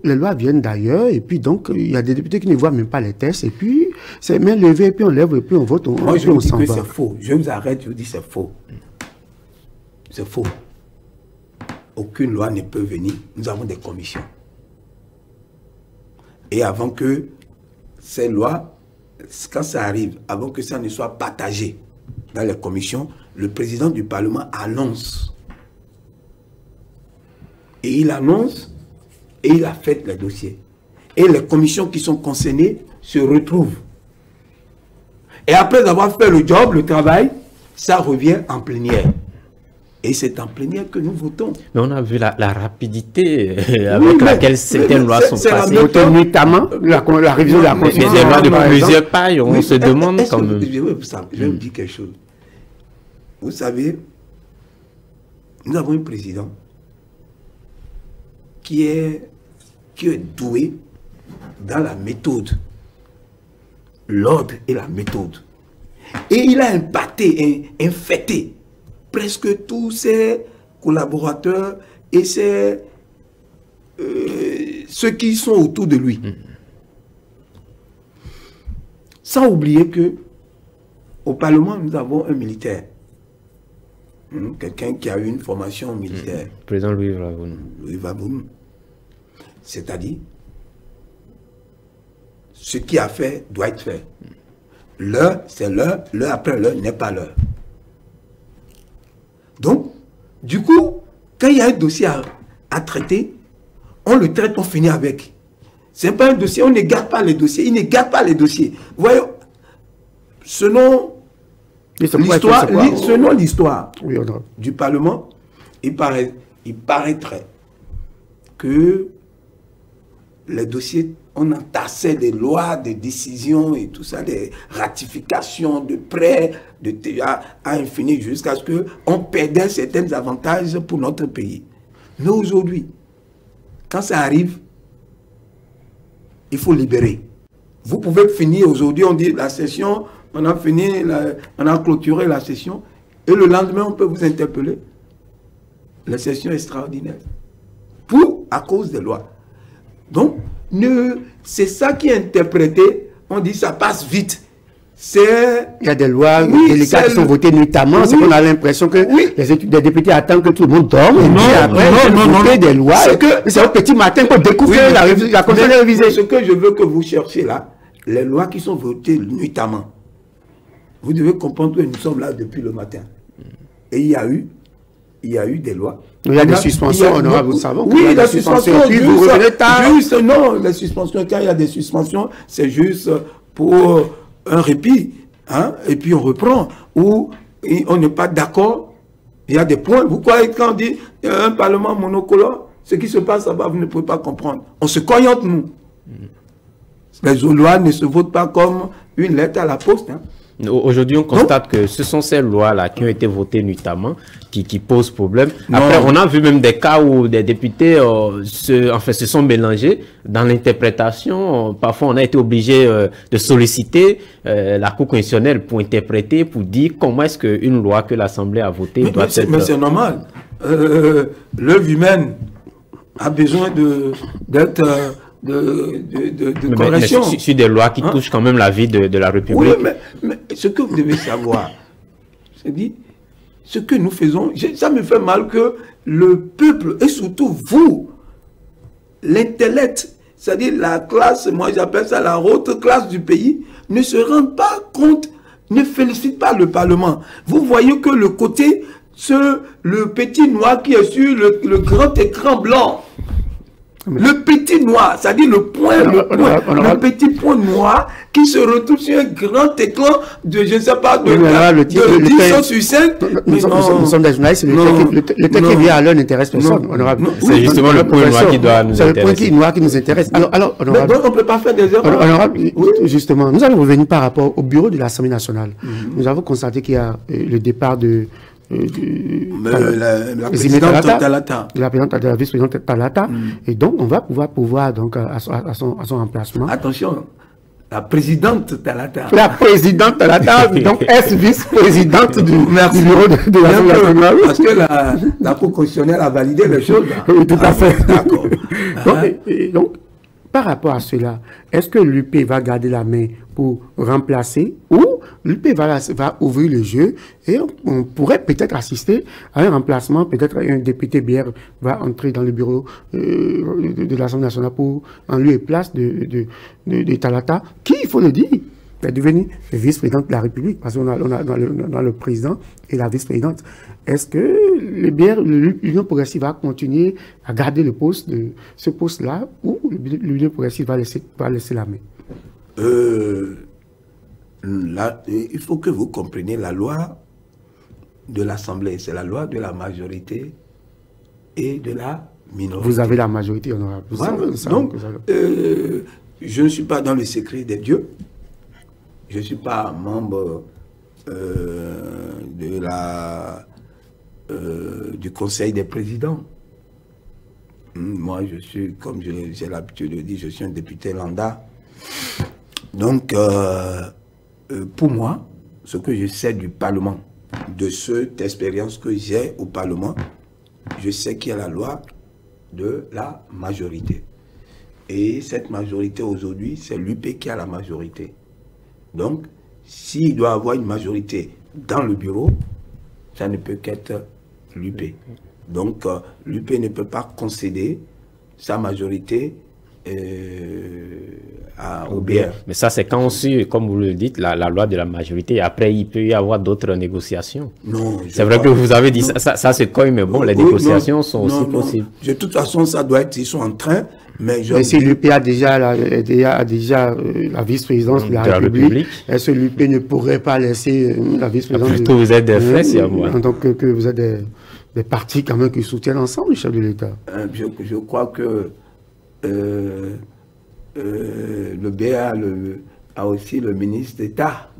les lois viennent d'ailleurs, et puis donc, il y a des députés qui ne voient même pas les tests, et puis c'est main levée, et puis on lève, et puis on vote, Moi, je vous dis que c'est faux. Je vous arrête, je vous dis c'est faux. C'est faux. Aucune loi ne peut venir. Nous avons des commissions. Et avant que ces lois, quand ça arrive, avant que ça ne soit partagé dans les commissions, le président du Parlement annonce. Et il annonce et il affecte les dossiers. Et les commissions qui sont concernées se retrouvent. Et après avoir fait le job, le travail, ça revient en plénière. Et c'est en plénière que nous votons. Mais on a vu la rapidité avec laquelle certaines lois sont passées. Notamment la révision de la Constitution. Des lois de plusieurs pailles, on se demande quand même. Je vais vous dire quelque chose. Vous savez, nous avons un président qui est doué dans la méthode, l'ordre et la méthode. Et il a impacté, infecté presque tous ses collaborateurs et ceux qui sont autour de lui. Sans oublier que au Parlement, nous avons un militaire. Quelqu'un qui a eu une formation militaire. Président Louis Wavounou. Louis Wavounou. C'est-à-dire, ce qui a fait doit être fait. L'heure, c'est l'heure. L'heure après l'heure n'est pas l'heure. Donc, du coup, quand il y a un dossier à traiter, on le traite, on finit avec. Ce n'est pas un dossier, on ne garde pas les dossiers. Il ne garde pas les dossiers. Vous voyez, selon l'histoire du Parlement, il paraîtrait que les dossiers, on entassait des lois, des décisions et tout ça, des ratifications de prêts, de TVA à infini, jusqu'à ce qu'on perdait certains avantages pour notre pays. Mais aujourd'hui, quand ça arrive, il faut libérer. Vous pouvez finir aujourd'hui, on dit la session, on a fini, on a clôturé la session, et le lendemain, on peut vous interpeller. La session extraordinaire. À cause des lois. Donc, c'est ça qui est interprété. On dit ça passe vite. Il y a des lois délicates qui sont votées notamment. C'est qu'on a l'impression que les députés attendent que tout le monde dorme. Et puis après, voter des lois. C'est au petit matin qu'on découvre la constitution est révisée. Ce que je veux que vous cherchiez là, les lois qui sont votées nuitamment. Vous devez comprendre que nous sommes là depuis le matin. Et il y a eu des lois. Il y a des suspensions, honorable, vous savez. Oui, la suspension, vous revenez tard. Non, les suspensions, quand il y a des suspensions, c'est juste pour un répit, hein, et puis on reprend. Ou on n'est pas d'accord, il y a des points. Vous croyez quand on dit un parlement monocolore, ce qui se passe là-bas, vous ne pouvez pas comprendre. On se coyote, nous. Les lois ne se votent pas comme une lettre à la poste, hein. Aujourd'hui, on constate que ce sont ces lois-là qui ont été votées nuitamment qui posent problème. Après, on a vu même des cas où des députés se sont mélangés dans l'interprétation. Parfois, on a été obligé de solliciter la Cour constitutionnelle pour interpréter, pour dire comment est-ce qu'une loi que l'Assemblée a votée doit être... Mais c'est normal. L'œuvre humaine a besoin d'être... de correction. Sur des lois qui touchent quand même la vie de la République. Oui, mais ce que vous devez savoir, c'est dit, ce que nous faisons, ça me fait mal que le peuple, et surtout vous, l'intellect, c'est-à-dire la classe, moi j'appelle ça la haute classe du pays, ne se rendent pas compte, ne félicite pas le Parlement. Vous voyez que le côté, le petit noir qui est sur le grand écran blanc, le petit noir, c'est-à-dire le petit point noir qui se retrouve sur un grand écran de, je ne sais pas, de 10 sur 5. Nous sommes des journalistes, le texte qui vient à l'heure n'intéresse personne. C'est justement le point noir qui doit nous intéresser. C'est le point noir qui nous intéresse. Alors, honorable, donc on ne peut pas faire des erreurs. Honorable, justement, nous allons revenir par rapport au bureau de l'Assemblée nationale. Nous avons constaté qu'il y a le départ de la présidente Talata. La vice-présidente Talata. Et donc, on va pouvoir donc, à son remplacement. Attention, la présidente Talata. La présidente Talata, donc ex-vice-présidente du bureau de l'Assemblée nationale. Parce que la Cour constitutionnelle a validé les choses. Oui, tout à fait. D'accord. Donc, par rapport à cela, est-ce que l'UP va garder la main pour remplacer ou l'UP va ouvrir le jeu et on pourrait peut-être assister à un remplacement, peut-être un député BR va entrer dans le bureau de l'Assemblée nationale pour en lieu et place de Talata, qui, il faut le dire, est devenu vice-présidente de la République, parce qu'on a le président et la vice-présidente. Est-ce que l'Union progressive va continuer à garder ce poste-là, ou l'Union progressive va laisser la main? Il faut que vous compreniez la loi de l'Assemblée, c'est la loi de la majorité et de la minorité. Vous avez la majorité, honorable. Donc, je ne suis pas dans le secret des dieux. Je ne suis pas membre du Conseil des présidents. Moi, je suis, comme j'ai l'habitude de dire, je suis un député lambda. Donc, pour moi, ce que je sais du Parlement, de cette expérience que j'ai au Parlement, je sais qu'il y a la loi de la majorité. Et cette majorité aujourd'hui, c'est l'UP qui a la majorité. Donc, s'il doit avoir une majorité dans le bureau, ça ne peut qu'être l'UP. Donc, l'UP ne peut pas concéder sa majorité au BR. Mais ça, c'est quand on suit, comme vous le dites, la loi de la majorité. Après, il peut y avoir d'autres négociations. Non. C'est vrai que vous avez dit ça c'est quand même bon. Les négociations sont aussi possibles. De toute façon, ça doit être, ils sont en train. Mais si l'UP a déjà la vice-présidence de la République, est-ce que l'UP ne pourrait pas laisser la vice-présidence plutôt vous êtes des frères, si à moi. Donc que vous êtes des partis quand même qui soutiennent ensemble le chef de l'État. Je crois que le BA a aussi le ministre d'État.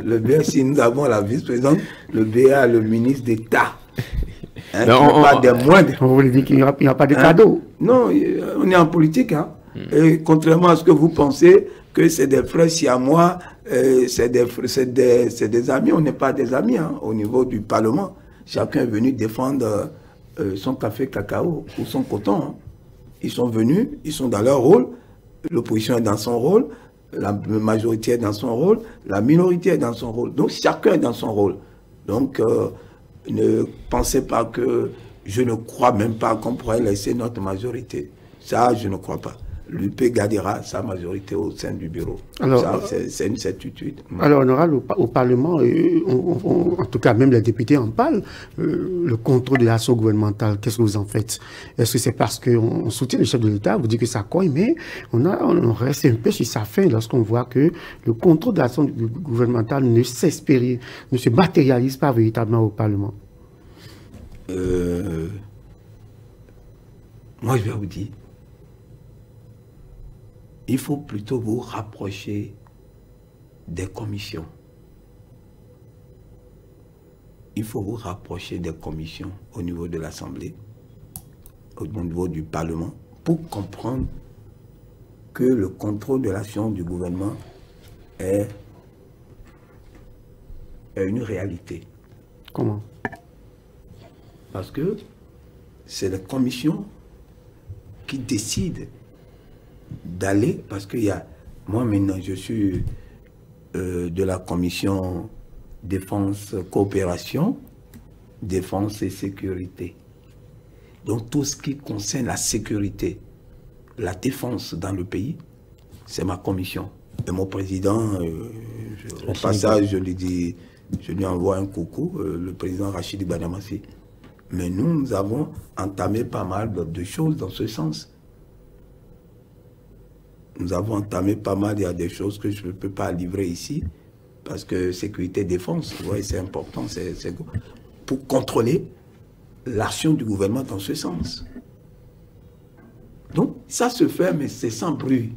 Le BA, si nous avons la vice-présidente, le BA a le ministre d'État. Pas des moindres. On vous dit qu'il n'y a pas de cadeau. Non, on est en politique. Et contrairement à ce que vous pensez, que c'est des frères siamois, c'est des amis, on n'est pas des amis au niveau du Parlement. Chacun est venu défendre son café cacao ou son coton. Ils sont venus, ils sont dans leur rôle, l'opposition est dans son rôle, la majorité est dans son rôle, la minorité est dans son rôle. Donc chacun est dans son rôle. Donc ne pensez pas que je ne crois même pas qu'on pourrait laisser notre majorité. Ça, je ne crois pas. L'UP gardera sa majorité au sein du bureau. Alors, c'est une certitude. Alors, honorable, au Parlement, en tout cas, même les députés en parlent, le contrôle de l'action gouvernementale, qu'est-ce que vous en faites? Est-ce que c'est parce qu'on soutient le chef de l'État, vous dites que ça cogne, mais on reste un peu sur sa fin lorsqu'on voit que le contrôle de l'action gouvernementale ne se matérialise pas véritablement au Parlement? Moi, je vais vous dire, il faut plutôt vous rapprocher des commissions. Il faut vous rapprocher des commissions au niveau de l'Assemblée, au niveau du Parlement, pour comprendre que le contrôle de l'action du gouvernement est une réalité. Comment? Parce que c'est les commissions qui décident d'aller, parce qu'il y a, moi maintenant je suis de la commission défense, coopération, défense et sécurité. Donc tout ce qui concerne la sécurité, la défense dans le pays, c'est ma commission. Et mon président, au passage, je lui envoie un coucou, le président Rachid Banamassi. Mais nous avons entamé pas mal de choses dans ce sens. Nous avons entamé pas mal, il y a des choses que je ne peux pas livrer ici, parce que sécurité, défense, ouais, c'est important, c'est pour contrôler l'action du gouvernement dans ce sens. Donc, ça se fait, mais c'est sans bruit.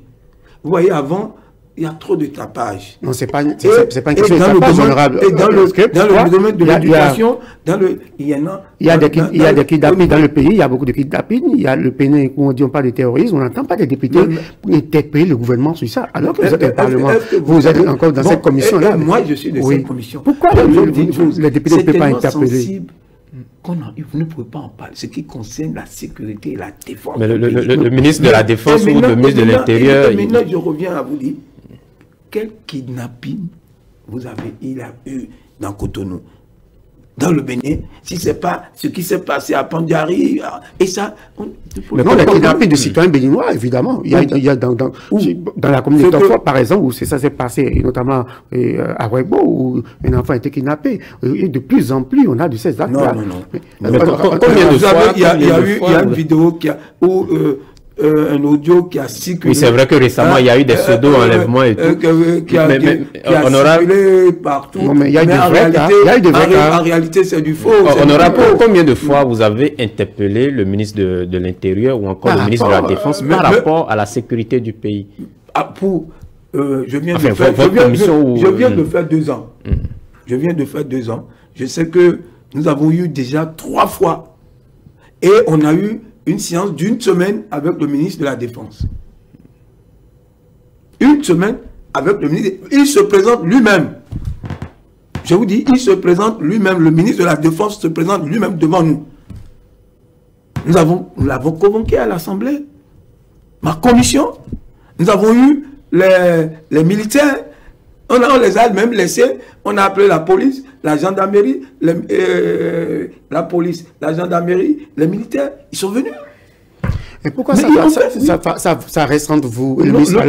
Vous voyez, avant, il y a trop de tapage. Non, c'est pas une question de tapage, honorable. Et dans le domaine de l'éducation, il y en a... Il y a des kidnappings dans le pays, il y a beaucoup de kidnappings. Il y a le Bénin où on dit on parle de terrorisme, on n'entend pas des députés interpeller le gouvernement sur ça. Alors que vous êtes au Parlement, vous êtes encore dans cette commission-là. Moi, je suis de cette commission. Pourquoi les députés ne peuvent pas interpeller? Vous ne pouvez pas en parler. Ce qui concerne la sécurité et la défense. Mais le ministre de la Défense ou le ministre de l'Intérieur... Maintenant, je reviens à vous dire, quel kidnapping il a eu dans Cotonou, dans le Bénin, si ce n'est pas ce qui s'est passé à Pandjari, et ça... Non, les kidnappings de citoyens béninois, évidemment. Il y a dans la communauté d'enfants, par exemple, où ça s'est passé, et notamment à Ouébo, où un enfant a été kidnappé. Et de plus en plus, on a de ces actes-là. Non. Combien de fois il y a une vidéo où un audio qui a circulé. Oui, c'est vrai que récemment, il y a eu des pseudo-enlèvements et tout. Qui a circulé partout. Non, mais il y a eu des vrais cas. En réalité, c'est du faux. Honorable, combien de fois vous avez interpellé le ministre de l'Intérieur ou encore le ministre de la Défense par rapport à la sécurité du pays? Je viens de faire 2 ans. Je viens de faire 2 ans. Je sais que nous avons eu déjà 3 fois. Et on a eu une séance d'1 semaine avec le ministre de la Défense. 1 semaine avec le ministre. Il se présente lui-même. Je vous dis, il se présente lui-même, le ministre de la Défense se présente lui-même devant nous. Nous l'avons convoqué à l'Assemblée. Ma commission, nous avons eu les militaires, on les a même laissés, on a appelé la police, la gendarmerie, la police, la gendarmerie, les militaires, ils sont venus. Et pourquoi ça reste entre vous et le ministre?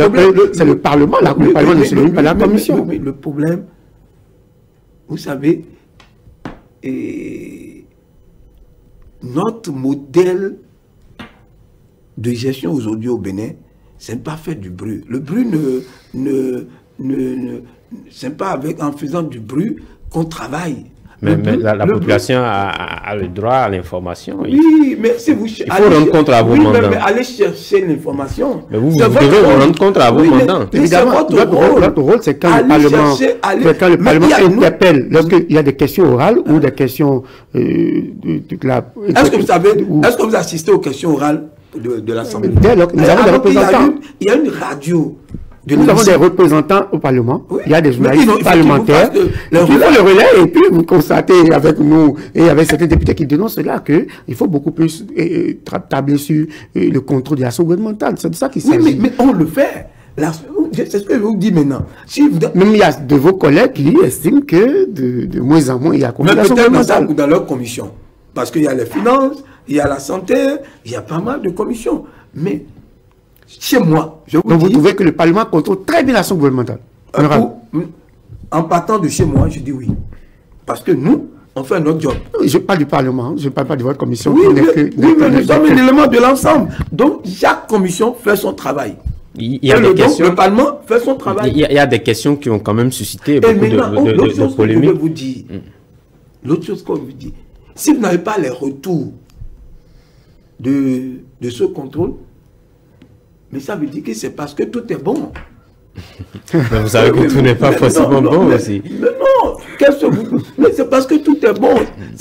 C'est le Parlement, le Parlement ne se réunit pas la commission. Le problème, vous savez, notre modèle de gestion aujourd'hui au Bénin, c'est pas faire du bruit. Le bruit c'est pas en faisant du bruit qu'on travaille. Mais la population a le droit à l'information. Oui, mais si vous il faut rendre compte à vos mandants. Mais allez chercher l'information. Mais vous devez vous rendre compte à vos mandants. Évidemment, votre rôle, c'est quand le Parlement interpelle, lorsqu'il y a des questions orales ou des questions... Est-ce que vous assistez aux questions orales de l'Assemblée? Nous avons des représentants. Il y a une radio. Nous avons des représentants au Parlement, il y a des journalistes parlementaires qui font le relais et puis vous constatez avec nous et avec certains députés qui dénoncent cela qu'il faut beaucoup plus tabler sur le contrôle de l'action gouvernementale. C'est de ça qu'il s'agit. Oui, mais on le fait. C'est ce que je vous dis maintenant. Même il y a de vos collègues qui estiment que de moins en moins il y a contrôlation gouvernementale. Dans leur commission. Parce qu'il y a les finances, il y a la santé, il y a pas mal de commissions. Mais chez moi, je vous dis... vous trouvez que le Parlement contrôle très bien l'action gouvernementale? En partant de chez moi, je dis oui. Parce que nous, on fait notre job. Je parle du Parlement, je ne parle pas de votre commission. Oui, mais nous sommes un élément de l'ensemble. Donc, chaque commission fait son travail. Il y a des questions, le Parlement fait son travail. Il y a des questions qui ont quand même suscité beaucoup de polémiques. L'autre chose que je vous dis, si vous n'avez pas les retours de ce contrôle, mais ça veut dire que c'est parce que tout est bon. Mais vous savez que tout n'est pas forcément bon aussi. Mais non, mais c'est parce que tout est bon.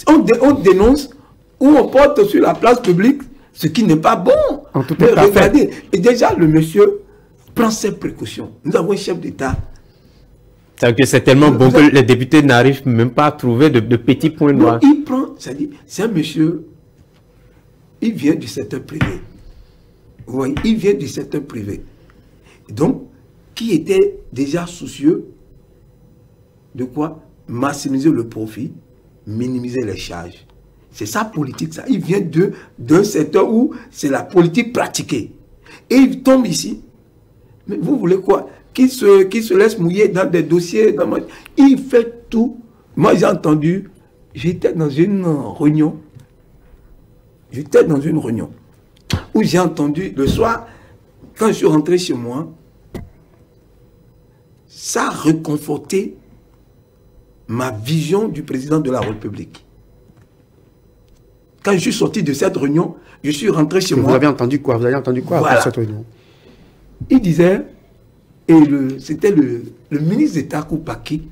On dénonce ou on porte sur la place publique ce qui n'est pas bon. Mais regardez, et déjà le monsieur prend ses précautions. Nous avons un chef d'État. C'est tellement bon que les députés n'arrivent même pas à trouver de petits points noirs. Il prend, c'est un monsieur, il vient du secteur privé. Vous voyez, il vient du secteur privé. Donc, qui était déjà soucieux de quoi? Maximiser le profit, minimiser les charges. C'est ça politique, ça. Il vient d'un secteur où c'est la politique pratiquée. Et il tombe ici. Mais vous voulez quoi? Qui se laisse mouiller dans des dossiers. Il fait tout. Moi, j'ai entendu, j'étais dans une réunion. Où j'ai entendu le soir, quand je suis rentré chez moi, ça a réconforté ma vision du président de la République. Quand je suis sorti de cette réunion, je suis rentré chez moi. Vous avez entendu quoi? Vous avez entendu quoi voilà. Après cette réunion? Il disait, et c'était le ministre d'État Koupaki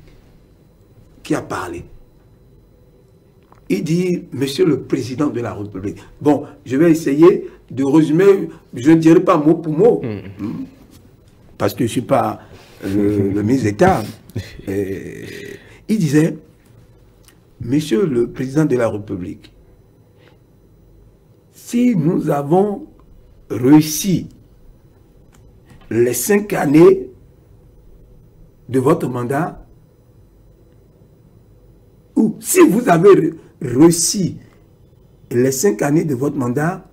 qui a parlé. Il dit, monsieur le président de la République. Bon, je vais essayer de résumer, je ne dirai pas mot pour mot, parce que je ne suis pas le ministre d'État. Il disait, monsieur le président de la République, si nous avons réussi les 5 années de votre mandat, ou si vous avez réussi les 5 années de votre mandat,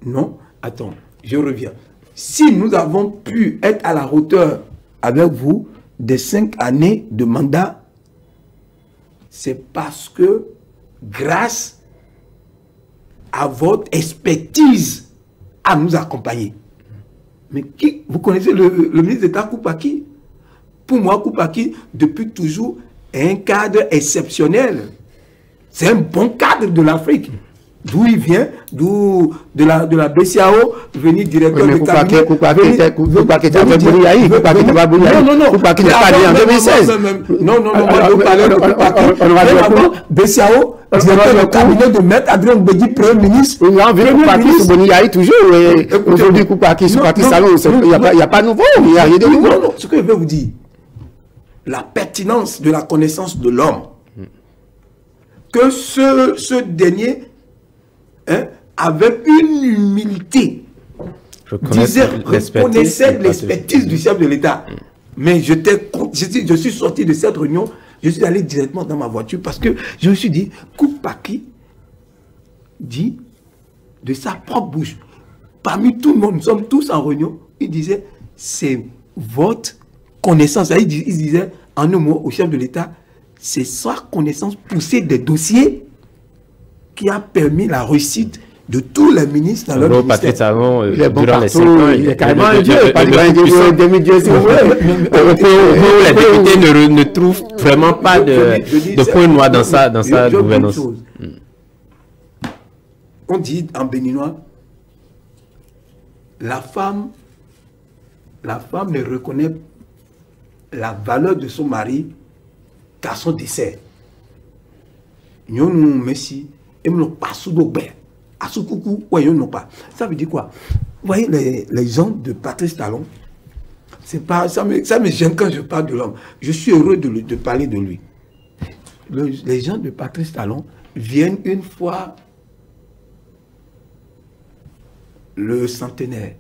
non, attends, je reviens. Si nous avons pu être à la hauteur avec vous des 5 années de mandat, c'est parce que grâce à votre expertise à nous accompagner. Mais qui, vous connaissez le ministre d'État Koupaki? Pour moi, Koupaki, depuis toujours, est un cadre exceptionnel. C'est un bon cadre de l'Afrique. D'où il vient, de la BCAO, venir directeur de cabinet. Koupaki était avec Bouniaï. Koupaki n'était pas Bouniaï. Non. Koupaki n'est pas né en 2016. Non, on parlait de Koupaki. BCAO, directeur de cabinet de Maître Adrien Mbedi, Premier ministre. On a vu Koupaki sur Bouniaï toujours. Aujourd'hui, Koupaki sur Patrice Talon, il n'y a pas de nouveau. Il n'y a rien de nouveau. Non, ce que je veux vous dire, la pertinence de la connaissance de l'homme, que ce dernier, hein, avec une humilité, reconnaissait l'expertise du chef de l'État. Mais je suis sorti de cette réunion, je suis allé directement dans ma voiture parce que je me suis dit, Koupaki dit de sa propre bouche, parmi tout le monde, nous sommes tous en réunion, il disait, c'est votre connaissance. Il disait en un mot au chef de l'État, c'est sa connaissance poussée des dossiers qui a permis la réussite de tous les ministres dans leur ministère. Patrice Talon, il est bon durant partout, les 5 ans, il est carrément un dieu, pas le demi-dieu si vous voulez. les députés ne trouvent vraiment pas de point noir dans sa gouvernance. On dit en béninois, la femme ne reconnaît la valeur de son mari qu'à son décès. Nous, Messi, et nous pas sous nos bains. À ce coucou, non pas. Ça veut dire quoi? Vous voyez, les gens de Patrice Talon, c'est pas, ça me gêne quand je parle de l'homme. Je suis heureux de parler de lui. Les gens de Patrice Talon viennent une fois le centenaire.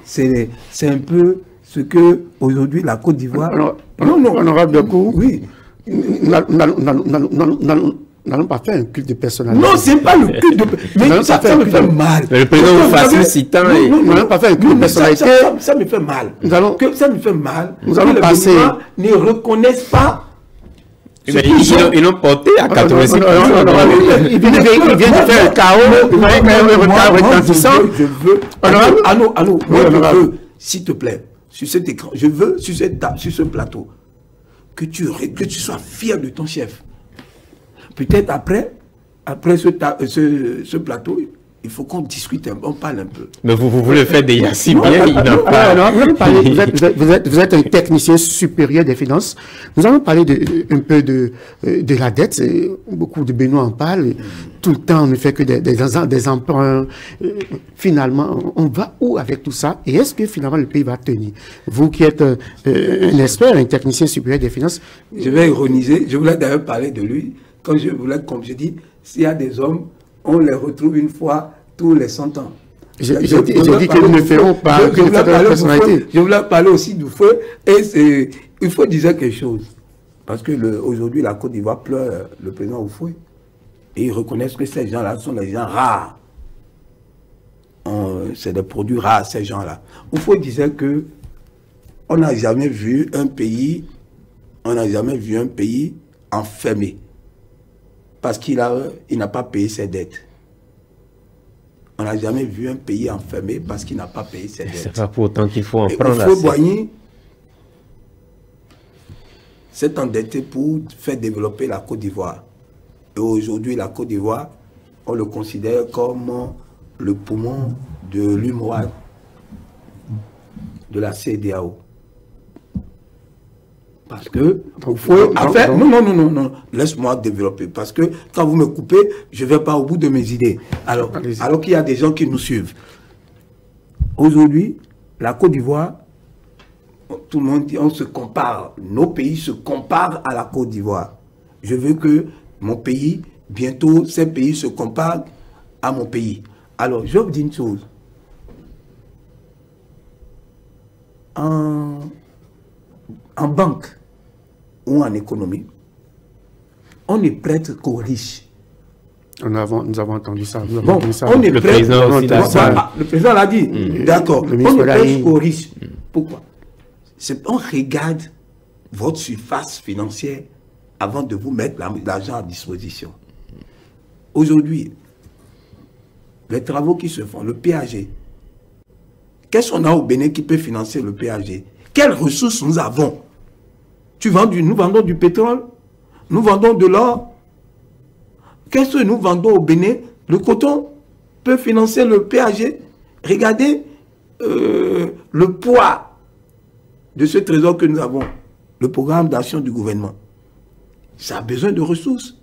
C'est un peu ce que aujourd'hui la Côte d'Ivoire... Honorable Dokou, oui. Nous n'allons pas faire un culte de personnalité. Non, c'est pas le culte de... Mais ça me fait mal. Mais le président vous facile citant... Nous n'allons pas faire un culte de personnalité. Ça me fait mal. Ça me fait mal. Nous allons passer... ne reconnaissent pas... Ils l'ont porté à 86%. Il vient de faire un chaos. Il va faire un chaos retentissant. Je veux... Allô, s'il te plaît, sur cet écran, je veux, sur ce plateau, que tu sois fier de ton chef. Peut-être après ce plateau, il faut qu'on discute, on parle un peu. Mais vous voulez faire déjà si bien, il n'a pas... Vous êtes un technicien supérieur des finances. Nous allons parler un peu de la dette. Beaucoup de Béninois en parlent. Tout le temps, on ne fait que des emprunts. Finalement, on va où avec tout ça? Et est-ce que finalement le pays va tenir? Vous qui êtes un expert, un technicien supérieur des finances. Je vais ironiser. Je voulais d'ailleurs parler de lui. Comme je dis, s'il y a des hommes, on les retrouve une fois tous les 100 ans. J'ai dit qu'ils ne feront pas qu'une personnalité. Je voulais parler aussi du feu. Et il faut dire quelque chose. Parce que aujourd'hui, la Côte d'Ivoire pleure le président Oufoué. Et ils reconnaissent que ces gens-là sont des gens rares. C'est des produits rares, ces gens-là. Oufoué disait que on n'a jamais vu un pays enfermé. Parce qu'il n'a pas payé ses dettes. On n'a jamais vu un pays enfermé parce qu'il n'a pas payé ses dettes. C'est pas pour autant qu'il faut en prendre assez. Houphouët-Boigny s'est endetté pour faire développer la Côte d'Ivoire. Et aujourd'hui, la Côte d'Ivoire, on le considère comme le poumon de l'UMOA, de la CEDEAO. Parce que, non, laisse-moi développer. Parce que quand vous me coupez, je ne vais pas au bout de mes idées. Alors qu'il y a des gens qui nous suivent. Aujourd'hui, la Côte d'Ivoire, tout le monde dit, on se compare. Nos pays se comparent à la Côte d'Ivoire. Je veux que mon pays, bientôt, ces pays se comparent à mon pays. Alors, je vais vous dire une chose. En banque ou en économie, on ne prête qu'aux riches. Nous avons entendu ça. On ne prête, le président l'a dit. D'accord. On ne prête qu'aux riches. Pourquoi? On regarde votre surface financière avant de vous mettre l'argent à disposition. Aujourd'hui, les travaux qui se font, le PAG, qu'est-ce qu'on a au Bénin qui peut financer le PAG? Quelles ressources nous avons? Nous vendons du pétrole, nous vendons de l'or. Qu'est-ce que nous vendons au Bénin? Le coton peut financer le PAG. Regardez le poids de ce trésor que nous avons, le programme d'action du gouvernement. Ça a besoin de ressources.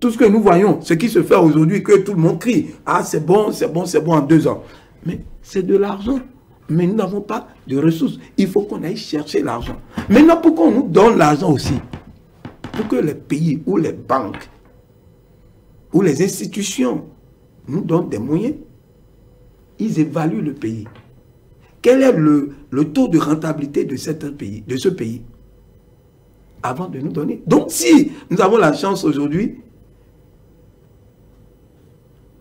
Tout ce que nous voyons, ce qui se fait aujourd'hui, que tout le monde crie, ah c'est bon en 2 ans. Mais c'est de l'argent. Mais nous n'avons pas de ressources. Il faut qu'on aille chercher l'argent. Maintenant, pour qu'on nous donne l'argent aussi, pour que les pays ou les banques ou les institutions nous donnent des moyens, ils évaluent le pays. Quel est le taux de rentabilité de ce pays avant de nous donner? Donc, si nous avons la chance aujourd'hui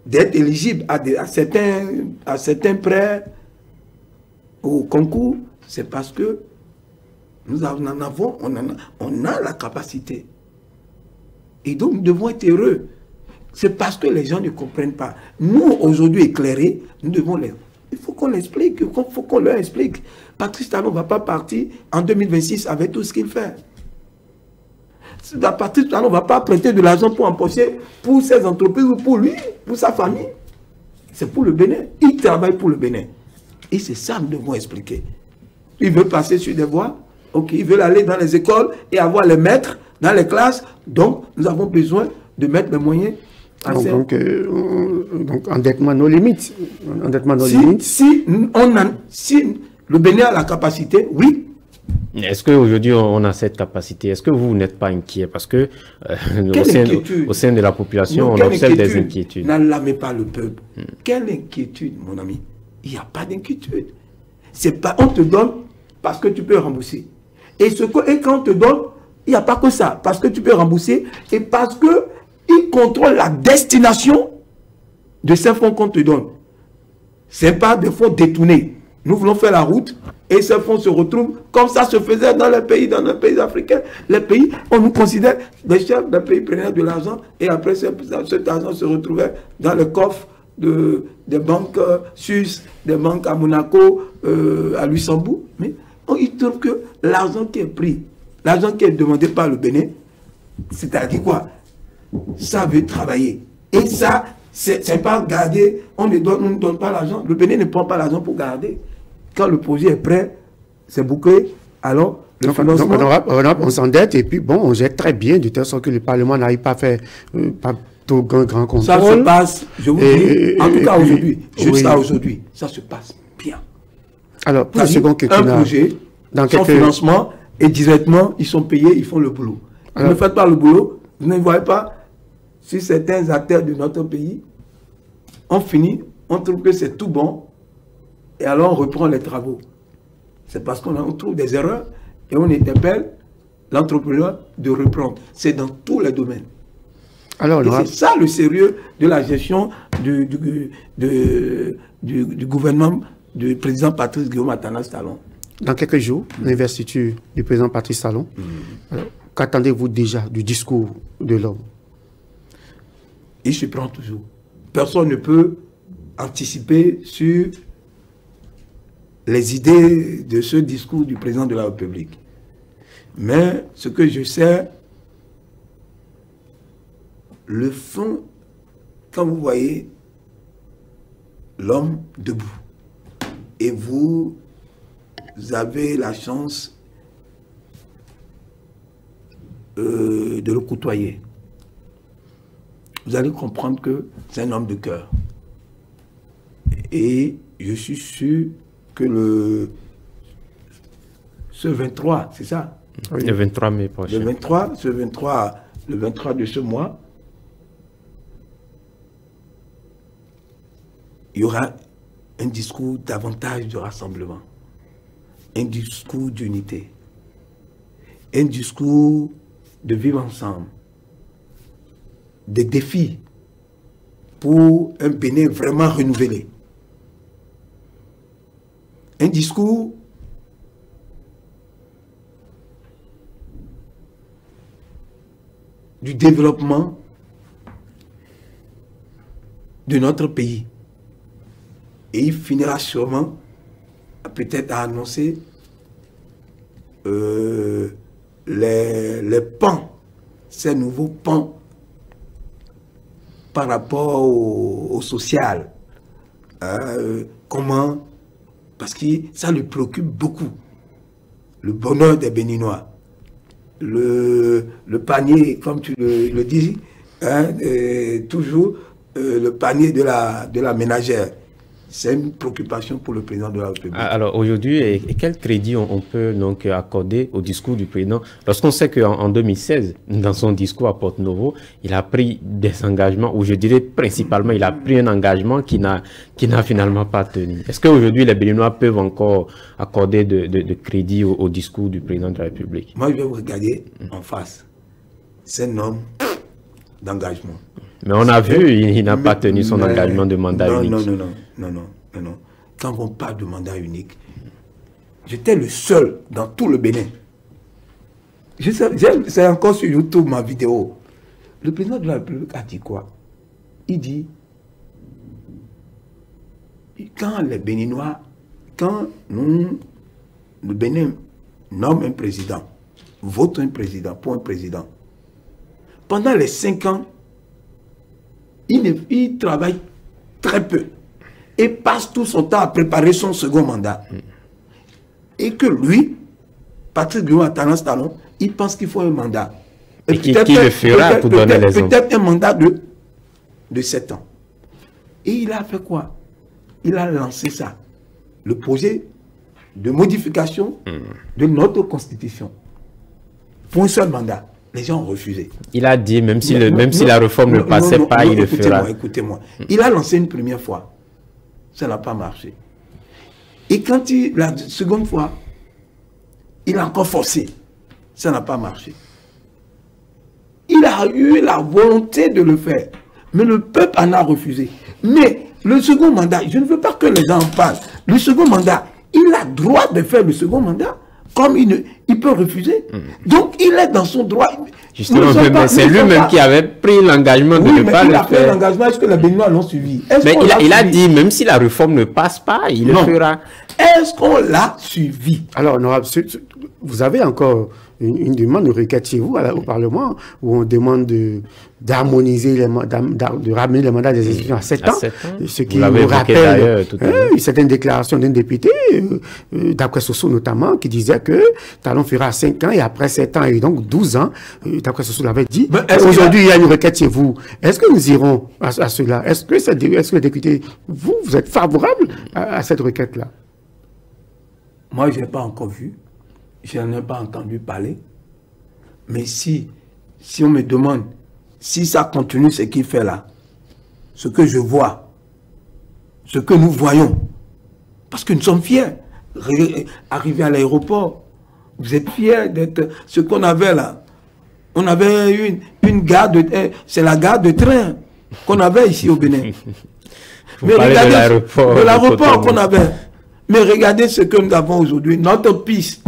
d'être éligibles à certains prêts au concours, c'est parce que on a la capacité. Et donc, nous devons être heureux. C'est parce que les gens ne comprennent pas. Nous, aujourd'hui éclairés, nous devons les... Il faut qu'on l'explique, il faut qu'on leur explique. Patrice Talon ne va pas partir en 2026 avec tout ce qu'il fait. Patrice Talon ne va pas prêter de l'argent pour empocher pour ses entreprises ou pour lui, pour sa famille. C'est pour le Bénin. Il travaille pour le Bénin. Et c'est ça que nous devons expliquer. Il veut passer sur des voies. Ok, ils veulent aller dans les écoles et avoir les maîtres dans les classes. Donc, nous avons besoin de mettre les moyens. Donc, endettement nos limites. Endettement nos limites. Si le Bénin a la capacité, oui. Est-ce qu'aujourd'hui on a cette capacité? Est-ce que vous n'êtes pas inquiet? Parce que au sein de la population, on observe des inquiétudes. N'alarmez pas le peuple. Quelle inquiétude, mon ami? Il n'y a pas d'inquiétude. C'est pas, on te donne parce que tu peux rembourser. Et quand on te donne, il n'y a pas que ça. Parce que tu peux rembourser et parce qu'ils contrôlent la destination de ces fonds qu'on te donne. Ce n'est pas des fonds détournés. Nous voulons faire la route et ces fonds se retrouvent comme ça se faisait dans les pays africains. Les pays, on nous considère des chefs des pays prenaient de l'argent et après cet argent se retrouvait dans le coffre des banques suisses, des banques à Monaco, à Luxembourg. Mais il trouve que l'argent qui est pris, l'argent qui est demandé par le Bénin, c'est-à-dire quoi? Ça veut travailler. Et ça, c'est pas garder, on ne donne pas l'argent. Le Bénin ne prend pas l'argent pour garder. Quand le projet est prêt, c'est bouclé, alors le financement... Donc, on s'endette et puis bon, on gère très bien, de telle sorte que le Parlement n'arrive pas à faire pas tout grand contrôle. Ça se passe, je vous dis, en tout cas aujourd'hui, jusqu'à aujourd'hui, ça se passe bien. Alors, pour le second un projet, son financement, et directement, ils sont payés, ils font le boulot. Alors, ne faites pas le boulot, vous ne voyez pas, si certains acteurs de notre pays, on finit, on trouve que c'est tout bon, et alors on reprend les travaux. C'est parce qu'on trouve des erreurs et on interpelle l'entrepreneur de reprendre. C'est dans tous les domaines. Alors, c'est ça le sérieux de la gestion du gouvernement du président Patrice Guillaume Athanas Talon. Dans quelques jours, l'investiture du président Patrice Talon, qu'attendez-vous déjà du discours de l'homme? Il se prend toujours. Personne ne peut anticiper sur les idées de ce discours du président de la République. Mais ce que je sais, le fond, quand vous voyez l'homme debout, et vous avez la chance de le côtoyer, vous allez comprendre que c'est un homme de cœur. Et je suis sûr que ce 23, c'est ça? Oui. Le 23 mai prochain. Le 23 de ce mois, il y aura un discours davantage de rassemblement, un discours d'unité, un discours de vivre ensemble, des défis pour un Bénin vraiment renouvelé. Un discours du développement de notre pays. Et il finira sûrement peut-être à annoncer les pans, ces nouveaux pans par rapport au social. Comment, parce que ça le préoccupe beaucoup, le bonheur des Béninois, le panier, comme tu le dis, toujours le panier de la ménagère. c'est une préoccupation pour le président de la République. Alors aujourd'hui, quel crédit on peut donc accorder au discours du président lorsqu'on sait qu'en 2016, dans son discours à Porto Novo, il a pris des engagements, ou je dirais principalement, il a pris un engagement qui n'a finalement pas tenu. Est-ce qu'aujourd'hui, les Béninois peuvent encore accorder de crédit au discours du président de la République? Moi, je vais vous regarder en face. C'est un homme d'engagement. Mais on a vu, il n'a pas tenu son engagement de mandat unique. Non. Quand on parle de mandat unique, j'étais le seul dans tout le Bénin. C'est encore sur YouTube ma vidéo. Le président de la République a dit quoi? Il dit, quand les Béninois, quand le Bénin nomme un président, vote un président pour un président, pendant les 5 ans, il travaille très peu et passe tout son temps à préparer son second mandat. Et que lui, Patrice Grillon Talon, il pense qu'il faut un mandat. Et qui le fera pour donner les hommes. Peut-être un mandat de 7 ans. Et il a fait quoi? Il a lancé ça. Le projet de modification de notre constitution. Pour un seul mandat. Les gens ont refusé. Il a dit, même si la réforme ne passait pas, il le fera. Écoutez-moi. Il a lancé une première fois. Ça n'a pas marché. Et quand la seconde fois, il a encore forcé. Ça n'a pas marché. Il a eu la volonté de le faire. Mais le peuple en a refusé. Mais le second mandat, je ne veux pas que les gens en parlent. Le second mandat, il a droit de faire le second mandat. Comme il peut refuser. Donc, il est dans son droit. Justement, mais c'est lui-même qui avait pris l'engagement de ne pas le faire. Il a pris l'engagement. Est-ce que les Béninois l'ont suivi? Mais il a dit, même si la réforme ne passe pas, il le fera. Est-ce qu'on l'a suivi? Alors, vous avez encore une demande de requête chez vous au Parlement où on demande d'harmoniser, de ramener les mandats des institutions à 7 ans. Ce qui nous rappelle certaines déclarations d'un député, d'après Soso notamment, qui disait que Talon fera 5 ans et après 7 ans et donc 12 ans, d'après Soso l'avait dit. Aujourd'hui, il y a une requête chez vous. Est-ce que nous irons à cela? Est-ce que les députés, vous êtes favorable à cette requête-là? Moi, je n'ai pas encore vu. Je n'en ai pas entendu parler. Mais si on me demande si ça continue ce qu'il fait là, ce que je vois, ce que nous voyons, parce que nous sommes fiers, arriver à l'aéroport, vous êtes fiers d'être ce qu'on avait là. On avait une gare c'est la gare de train qu'on avait ici au Bénin. Mais regardez de l'aéroport qu'on avait. Mais regardez ce que nous avons aujourd'hui, notre piste.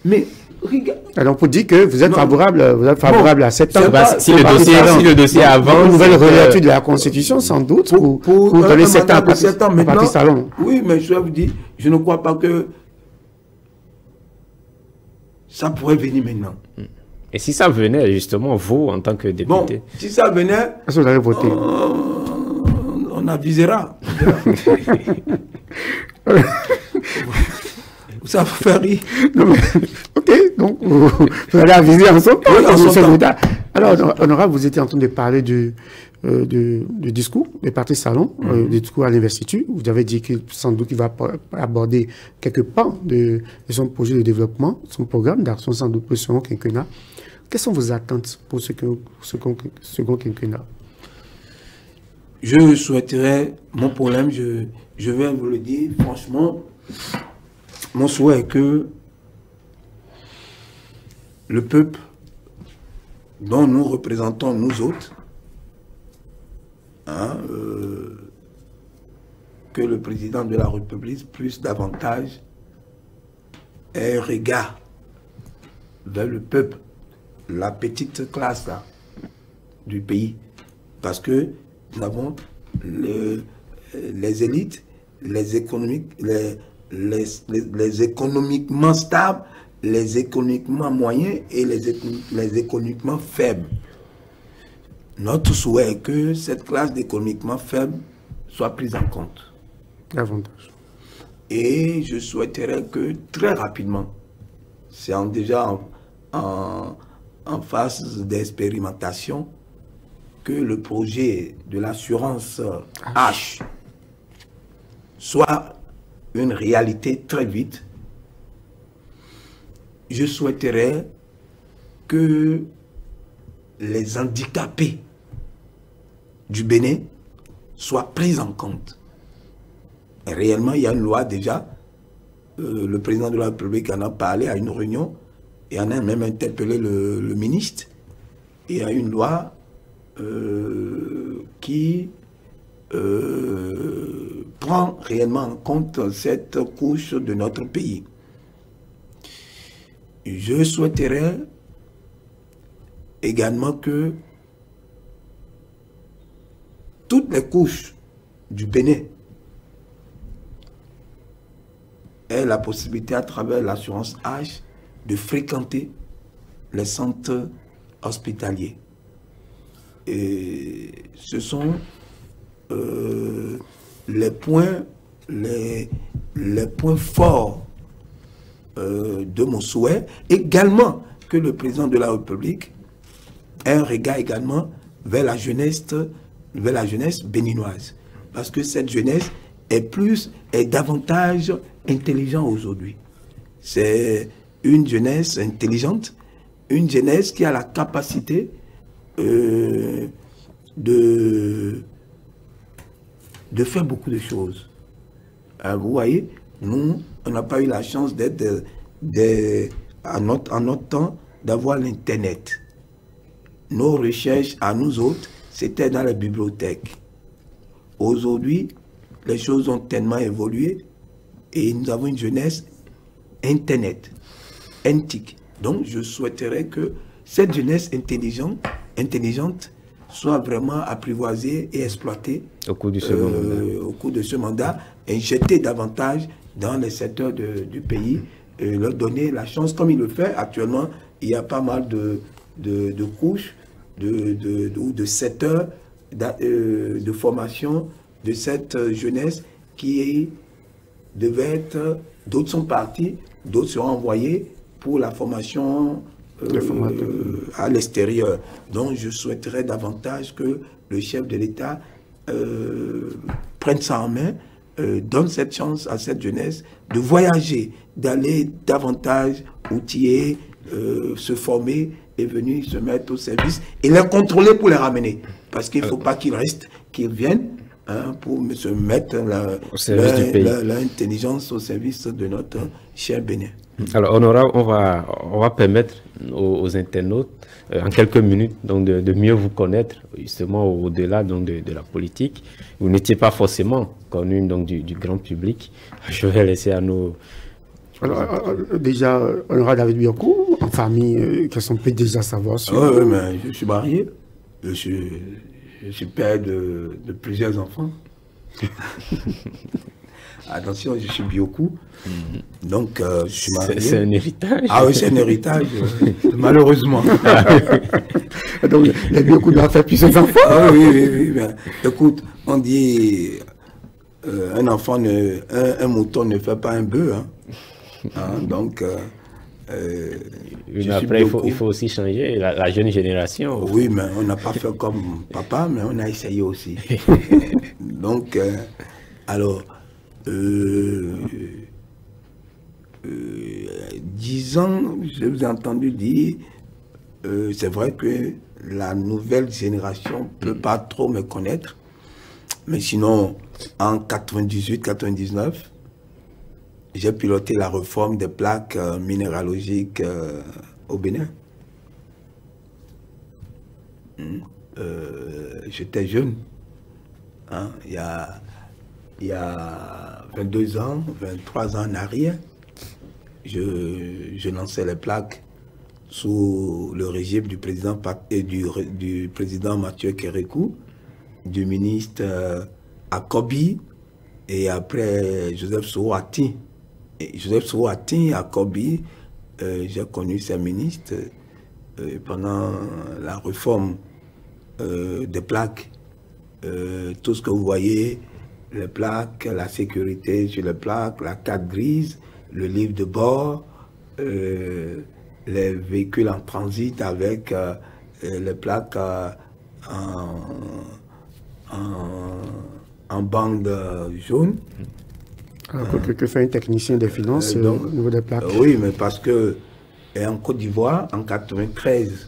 Mais regarde. Alors pour dire que vous êtes favorable à 7 ans. Si le dossier avance, une nouvelle relecture de la Constitution sans doute pour donner 7 ans à Patrice Talon. Oui, mais je vous dis, je ne crois pas que ça pourrait venir maintenant. Et si ça venait justement, vous en tant que député? Bon, si ça venait, est-ce que vous allez voter? On avisera. Ça vous fait rire. Non, mais, ok, donc vous allez aviser ensemble. Alors, honorable, vous étiez en train de parler du discours de Patrice Talon, du discours à l'investiture. Vous avez dit que sans doute il va aborder quelques pans de son projet de développement, son programme d'action sans doute pour le second quinquennat. Quelles sont vos attentes pour ce second quinquennat? Je souhaiterais, mon problème, je vais vous le dire, franchement, mon souhait est que le peuple dont nous représentons nous autres, que le président de la République plus davantage ait un regard vers le peuple, la petite classe là, du pays. Parce que nous avons les élites, les économiquement stables, les économiquement moyens et les économiquement faibles. Notre souhait est que cette classe d'économiquement faible soit prise en compte. Davantage. Et je souhaiterais que très rapidement, c'est déjà en phase d'expérimentation, que le projet de l'assurance H soit une réalité très vite, je souhaiterais que les handicapés du Bénin soient pris en compte. Et réellement, il y a une loi déjà. Le président de la République en a parlé à une réunion et en a même interpellé le ministre. Et il y a une loi qui prend réellement en compte cette couche de notre pays. Je souhaiterais également que toutes les couches du Bénin aient la possibilité à travers l'assurance âge de fréquenter les centres hospitaliers. Et ce sont les points forts de mon souhait. Également que le président de la République ait un regard également vers la jeunesse béninoise. Parce que cette jeunesse est davantage intelligente aujourd'hui. C'est une jeunesse intelligente, une jeunesse qui a la capacité de faire beaucoup de choses. Vous voyez, nous, on n'a pas eu la chance d'être en notre temps d'avoir l'Internet. Nos recherches à nous autres, c'était dans la bibliothèque. Aujourd'hui, les choses ont tellement évolué et nous avons une jeunesse Internet, antique. Donc, je souhaiterais que cette jeunesse intelligente soit vraiment apprivoisée et exploitée au cours de ce mandat, et jetée davantage dans les secteurs du pays, leur donner la chance, comme il le fait actuellement. Il y a pas mal de couches, de secteurs de formation de cette jeunesse qui devait être, d'autres sont partis, d'autres seront envoyés pour la formation à l'extérieur. Donc je souhaiterais davantage que le chef de l'État prenne ça en main, donne cette chance à cette jeunesse de voyager, d'aller davantage outiller, se former et venir se mettre au service et les contrôler pour les ramener. Parce qu'il ne faut pas qu'ils restent, qu'ils viennent pour se mettre l'intelligence au service de notre cher Bénin. Alors, honorable, on va permettre aux internautes, en quelques minutes, donc de mieux vous connaître, justement au-delà de la politique. Vous n'étiez pas forcément connu donc, du grand public. Je vais laisser à nos... Alors, déjà, honorable David Biocou, en famille, qu'est-ce qu'on peut déjà savoir sur... Oui, mais je suis marié. Je suis père de plusieurs enfants. Attention, je suis Biocou. Donc, je suis marié. C'est un héritage. Ah oui, c'est un héritage, malheureusement. Donc, les Biocou doivent faire plusieurs enfants. Ah oui. Ben, écoute, on dit un mouton ne fait pas un bœuf. Donc, après, il faut aussi changer la jeune génération. Oui, mais on n'a pas fait comme papa, mais on a essayé aussi. Donc, alors, 10 ans, je vous ai entendu dire, c'est vrai que la nouvelle génération ne peut pas trop me connaître, mais sinon, en 98-99, j'ai piloté la réforme des plaques minéralogiques au Bénin. J'étais jeune. Il y a 22 ans, 23 ans en arrière, je lançais les plaques sous le régime du président Mathieu Kérékou, du ministre Akobi et après Joseph Souati. Joseph Souati, Akobi, j'ai connu ces ministres pendant la réforme des plaques. Tout ce que vous voyez, les plaques, la sécurité sur les plaques, la carte grise, le livre de bord, les véhicules en transit avec les plaques en bande jaune. Alors, que fait un technicien des finances au niveau des plaques? Oui, mais parce que en Côte d'Ivoire, en 93,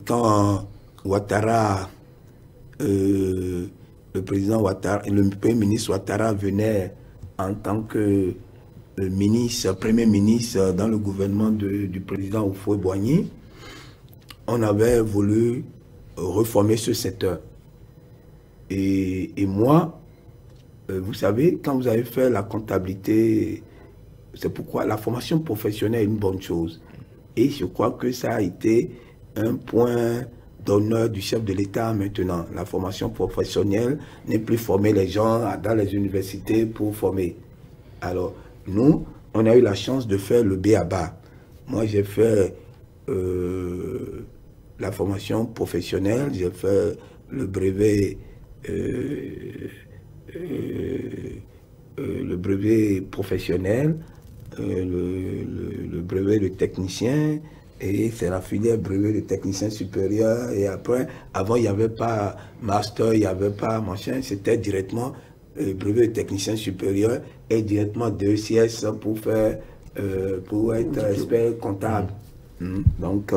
quand Ouattara, le président Ouattara, le premier ministre Ouattara venait en tant que premier ministre dans le gouvernement du président Houphouët-Boigny, on avait voulu reformer ce secteur. Et moi, vous savez, quand vous avez fait la comptabilité, c'est pourquoi la formation professionnelle est une bonne chose. Et je crois que ça a été un point d'honneur du chef de l'État maintenant. La formation professionnelle n'est plus former les gens dans les universités pour former. Alors, nous, on a eu la chance de faire le B.A.B.A. Moi, j'ai fait la formation professionnelle, j'ai fait le brevet professionnel, le brevet de technicien, et c'est la filière brevet de technicien supérieur. Et après, avant, il n'y avait pas master, il n'y avait pas machin, c'était directement brevet de technicien supérieur et directement DECS pour être expert comptable. Donc,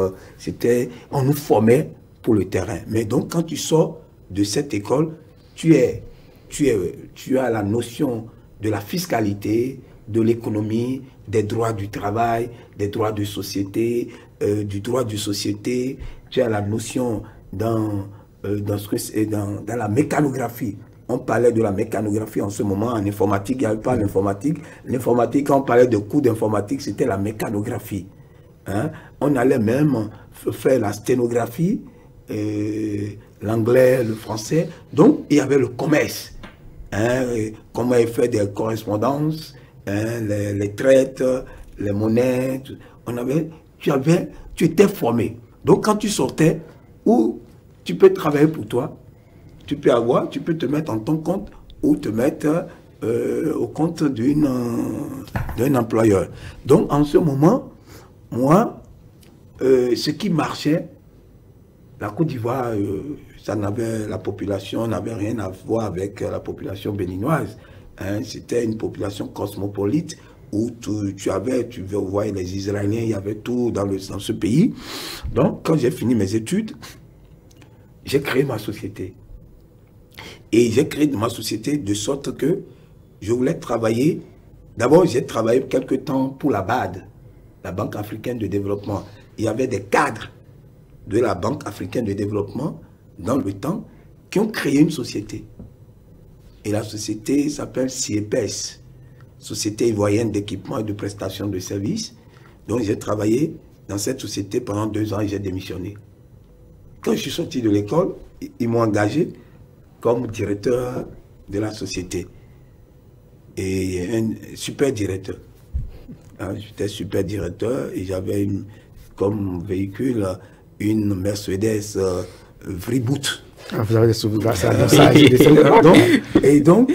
on nous formait pour le terrain. Mais donc, quand tu sors de cette école, tu as la notion de la fiscalité, de l'économie, des droits du travail, des droits de société, du droit de société. Tu as la notion dans la mécanographie. On parlait de la mécanographie en ce moment. En informatique, il n'y avait pas l'informatique. L'informatique, quand on parlait de cours d'informatique, c'était la mécanographie. Hein? On allait même faire la sténographie, l'anglais, le français. Donc, il y avait le commerce. Hein? Comment faire des correspondances, hein? Les traites, les monnaies. Tu étais formé. Donc, quand tu sortais, ou tu peux travailler pour toi, tu peux te mettre en ton compte ou te mettre au compte d'un employeur. Donc, en ce moment, moi, ce qui marchait, la Côte d'Ivoire, la population n'avait rien à voir avec la population béninoise. Hein, c'était une population cosmopolite où tu voyais les Israéliens, il y avait tout dans ce pays. Donc, quand j'ai fini mes études, j'ai créé ma société. Et j'ai créé ma société de sorte que je voulais travailler. D'abord, j'ai travaillé quelque temps pour la BAD, la Banque africaine de développement. Il y avait des cadres de la Banque africaine de développement dans le temps qui ont créé une société. Et la société s'appelle CIEPES, Société ivoirienne d'équipement et de prestation de services. Donc j'ai travaillé dans cette société pendant 2 ans et j'ai démissionné. Quand je suis sorti de l'école, ils m'ont engagé comme directeur de la société. Et un super directeur. Hein, j'étais super directeur et j'avais comme véhicule une Mercedes Vriboot. Ah, vous avez des souvenirs. Et donc,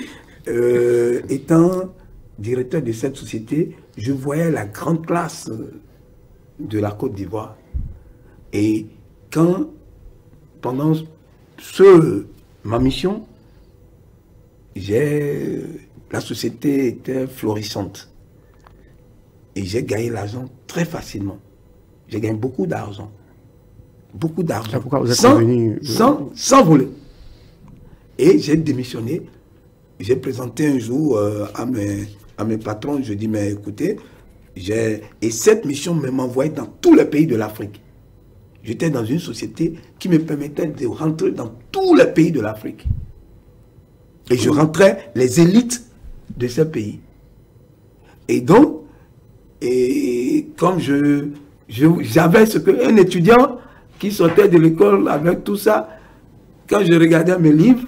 étant directeur de cette société, je voyais la grande classe de la Côte d'Ivoire. Et pendant ma mission, la société était florissante. Et j'ai gagné l'argent très facilement. J'ai gagné beaucoup d'argent. Beaucoup d'argent. Pourquoi vous êtes revenu sans voler. Et j'ai démissionné. J'ai présenté un jour à mes patrons, je dis, mais écoutez, et cette mission m'envoyait dans tous les pays de l'Afrique. J'étais dans une société qui me permettait de rentrer dans tous les pays de l'Afrique. Et je rentrais les élites de ces pays. Et donc, comme j'avais un étudiant qui sortait de l'école avec tout ça, quand je regardais mes livres,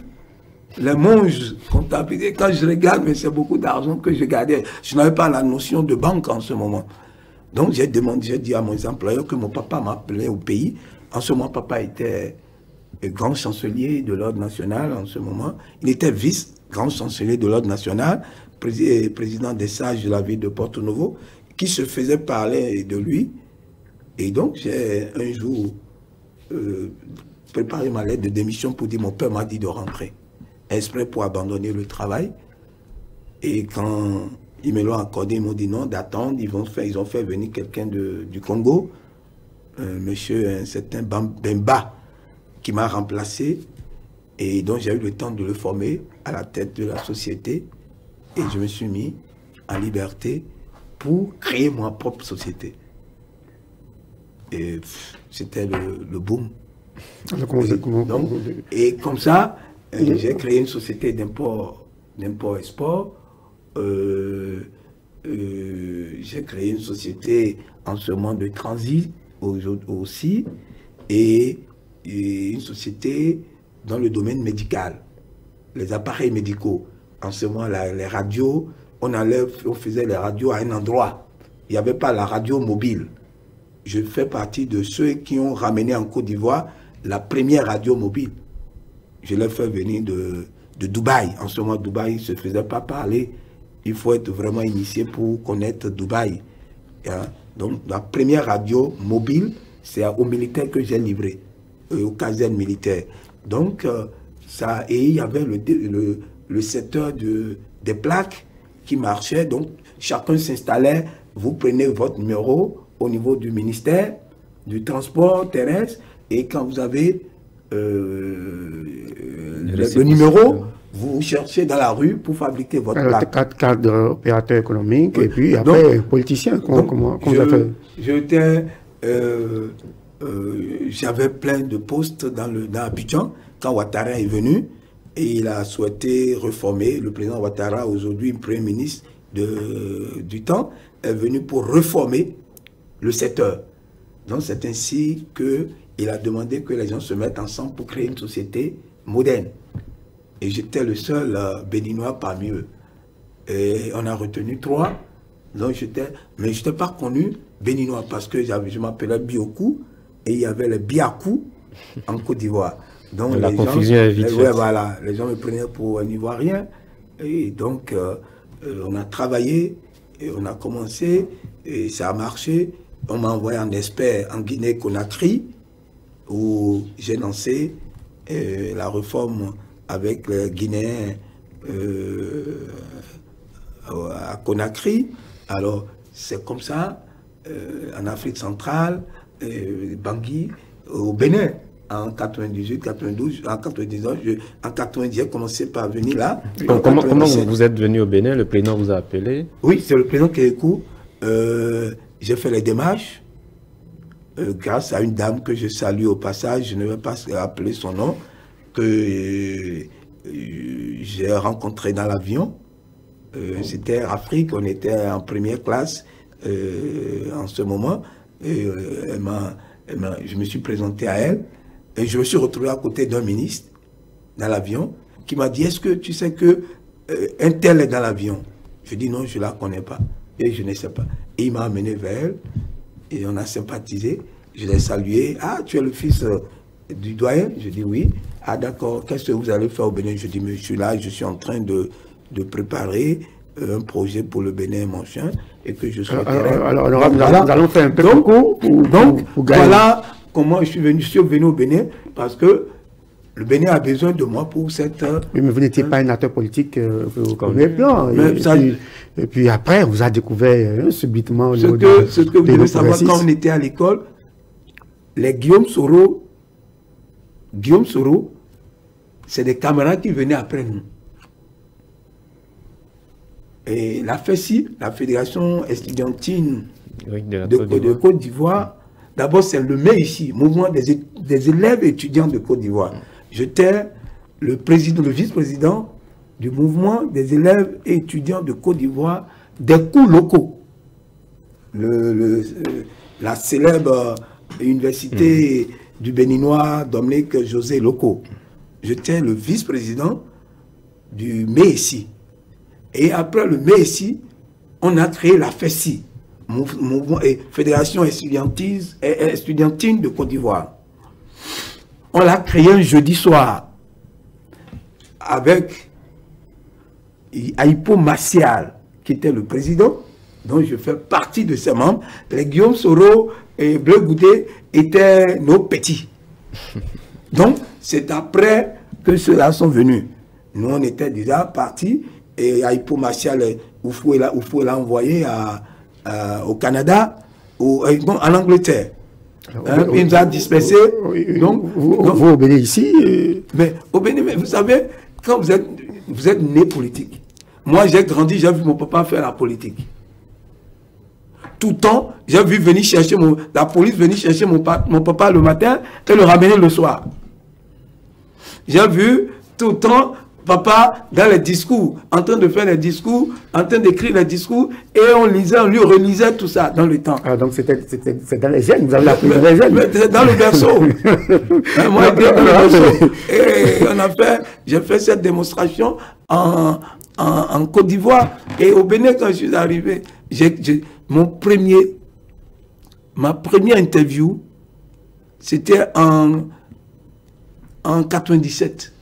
les monges comptabilité, quand je regarde, mais c'est beaucoup d'argent que je gardais. Je n'avais pas la notion de banque en ce moment. Donc j'ai dit à mon employeur que mon papa m'appelait au pays. En ce moment, papa était grand chancelier de l'ordre national en ce moment. Il était vice-grand chancelier de l'ordre national, président des sages de la ville de Porto Novo, qui se faisait parler de lui. Et donc j'ai un jour préparé ma lettre de démission pour dire mon père m'a dit de rentrer. exprès pour abandonner le travail. Et quand ils me l'ont accordé, ils m'ont dit non, d'attendre. Ils ont fait venir quelqu'un du Congo, un certain Bemba, qui m'a remplacé. Et donc j'ai eu le temps de le former à la tête de la société. Et je me suis mis en liberté pour créer ma propre société. Et c'était le boom. Et comme ça, j'ai créé une société d'import-export. J'ai créé une société en ce moment de transit aussi. Et une société dans le domaine médical. Les appareils médicaux. En ce moment, les radios, on faisait les radios à un endroit. Il n'y avait pas la radio mobile. Je fais partie de ceux qui ont ramené en Côte d'Ivoire la première radio mobile. Je l'ai fait venir de Dubaï. En ce moment, Dubaï ne se faisait pas parler. Il faut être vraiment initié pour connaître Dubaï. Hein? Donc, la première radio mobile, c'est aux militaires que j'ai livré, aux casernes militaires. Donc, et il y avait le secteur des plaques qui marchait. Donc, chacun s'installait. Vous prenez votre numéro au niveau du ministère du transport terrestre. Et quand vous avez le numéro, vous cherchez dans la rue pour fabriquer votre plaque. Cadre opérateur économique et puis après donc, politicien. J'avais plein de postes dans Abidjan quand Ouattara est venu et il a souhaité réformer. Le président Ouattara, aujourd'hui premier ministre du temps, est venu pour réformer le secteur. Donc c'est ainsi qu'il a demandé que les gens se mettent ensemble pour créer une société moderne. Et j'étais le seul béninois parmi eux. Et on a retenu 3. Donc mais je n'étais pas connu béninois parce que je m'appelais Biokou et il y avait le Biakou en Côte d'Ivoire. Donc la confusion est vite faite. Voilà, les gens me prenaient pour un Ivoirien. Et donc on a travaillé et on a commencé et ça a marché. On m'a envoyé en expert en Guinée-Conakry où j'ai lancé la réforme avec les Guinéens à Conakry. Alors, c'est comme ça, en Afrique centrale, Bangui, au Bénin, en 98, 92, en 99, en 90, j'ai commencé par venir là. Comment vous êtes venu au Bénin? Le président vous a appelé? Oui, c'est le président Kékou. J'ai fait les démarches grâce à une dame que je salue au passage, je ne vais pas appeler son nom, que j'ai rencontré dans l'avion. C'était Afrique, on était en première classe en ce moment. Et, je me suis présenté à elle et je me suis retrouvé à côté d'un ministre dans l'avion qui m'a dit: est-ce que tu sais que un tel est dans l'avion? Je dis non, je ne la connais pas et je ne sais pas. Et il m'a amené vers elle et on a sympathisé. Je l'ai salué. Ah, tu es le fils du doyen? Je dis oui. Ah d'accord, qu'est-ce que vous allez faire au Bénin? Je dis mais je suis là, je suis en train de préparer un projet pour le Bénin, mon chien, et que je souhaiterais... Alors, nous allons faire un peu de cours pour gagner. Voilà comment je suis venu au Bénin, parce que le Bénin a besoin de moi pour cette... Mais vous n'étiez pas un acteur politique au premier plan. Et puis après, on vous a découvert subitement... Ce que vous devez savoir, quand on était à l'école, les Guillaume Soro, c'est des camarades qui venaient après nous. Et la FESI, la Fédération estudiantine de Côte d'Ivoire, d'abord c'est le MEICI, Mouvement des élèves étudiants de Côte d'Ivoire. J'étais le vice-président du Mouvement des élèves et étudiants de Côte d'Ivoire des cours locaux. La célèbre université du Béninois Dominique José Loco. J'étais le vice-président du MEICI. Et après le MEICI, on a créé la FESI, Fédération estudiantine de Côte d'Ivoire. On l'a créé un jeudi soir avec Aïpo Martial, qui était le président, dont je fais partie de ses membres. Les Guillaume Soro et Bleu Goudé étaient nos petits. Donc, c'est après que ceux-là sont venus. Nous, on était déjà partis et à Hippo Martial, Oufou l'a envoyé au Canada, non, en Angleterre. Il nous a dispersés. Donc, vous au Bénin ici. Mais au Bénin, vous savez, quand vous êtes né politique, moi j'ai grandi, j'ai vu mon papa faire la politique. Tout le temps, j'ai vu venir chercher la police venir chercher mon papa le matin et le ramener le soir. J'ai vu tout le temps papa dans les discours, en train de faire les discours, en train d'écrire les discours, et on lui relisait tout ça dans le temps. Ah, donc c'est dans les gènes, vous avez appris dans les gènes. C'est dans le berceau. Moi, j'étais dans le berceau. Et j'ai fait cette démonstration en Côte d'Ivoire. Et au Bénin, quand je suis arrivé, ma première interview, c'était en 97.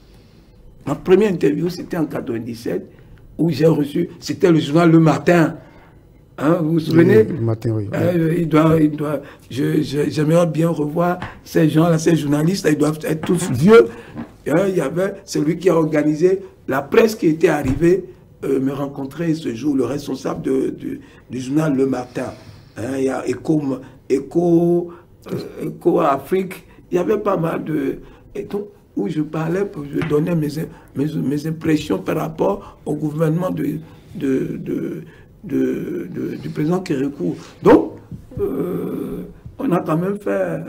Ma première interview, c'était en 97, où j'ai reçu, c'était le journal Le Matin. Hein, vous vous souvenez? Le Matin, oui. J'aimerais bien revoir ces gens-là, ces journalistes, ils doivent être tous vieux. Il y avait celui qui a organisé la presse qui était arrivée me rencontrer ce jour, le responsable du journal Le Matin. Hein, il y a Echo Afrique, il y avait pas mal de... Et donc, où je parlais, je donnais mes impressions par rapport au gouvernement du président Kérékou. Donc, on a quand même fait...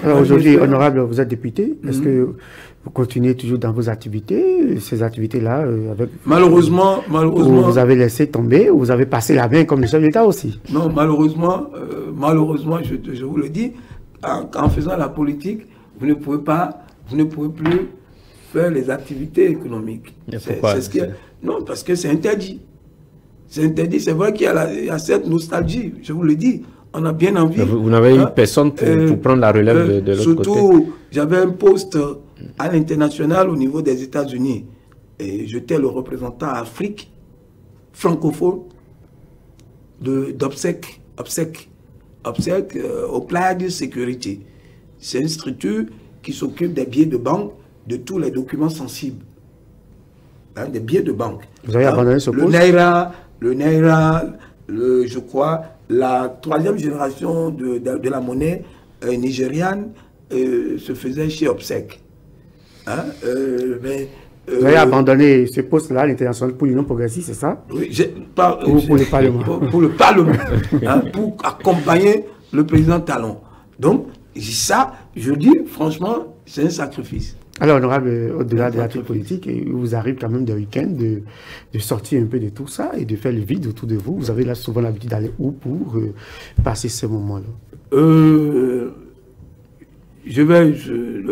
Alors aujourd'hui, honorable, vous êtes député. Est-ce que vous continuez toujours dans vos activités, ces activités-là avec... Malheureusement... Ou vous avez laissé tomber, ou vous avez passé la main comme le chef d'État aussi? Non, malheureusement, je vous le dis, en faisant la politique, vous ne pouvez plus faire les activités économiques. Non, parce que c'est interdit. C'est interdit. C'est vrai qu'il y a cette nostalgie, je vous le dis. On a bien envie. Vous n'avez eu personne pour prendre la relève de l'autre côté? Surtout, j'avais un poste à l'international au niveau des États-Unis. Et j'étais le représentant Afrique francophone d'OPSEC, Applied Security. C'est une structure qui s'occupe des billets de banque, de tous les documents sensibles. Hein, des billets de banque. Vous avez abandonné ce poste? Le Naira, je crois, la troisième génération de la monnaie nigériane se faisait chez OPSEC. Hein, vous avez abandonné ce poste-là à l'international pour l'Union progressiste, c'est ça? Oui, pour le Parlement. Pour le Parlement, hein, pour accompagner le président Talon. Donc, ça, je dis, franchement, c'est un sacrifice. Alors, honorable, au-delà de la politique, il vous arrive quand même des week-ends de sortir un peu de tout ça et de faire le vide autour de vous. Vous avez là souvent l'habitude d'aller où pour passer ces moments-là? Le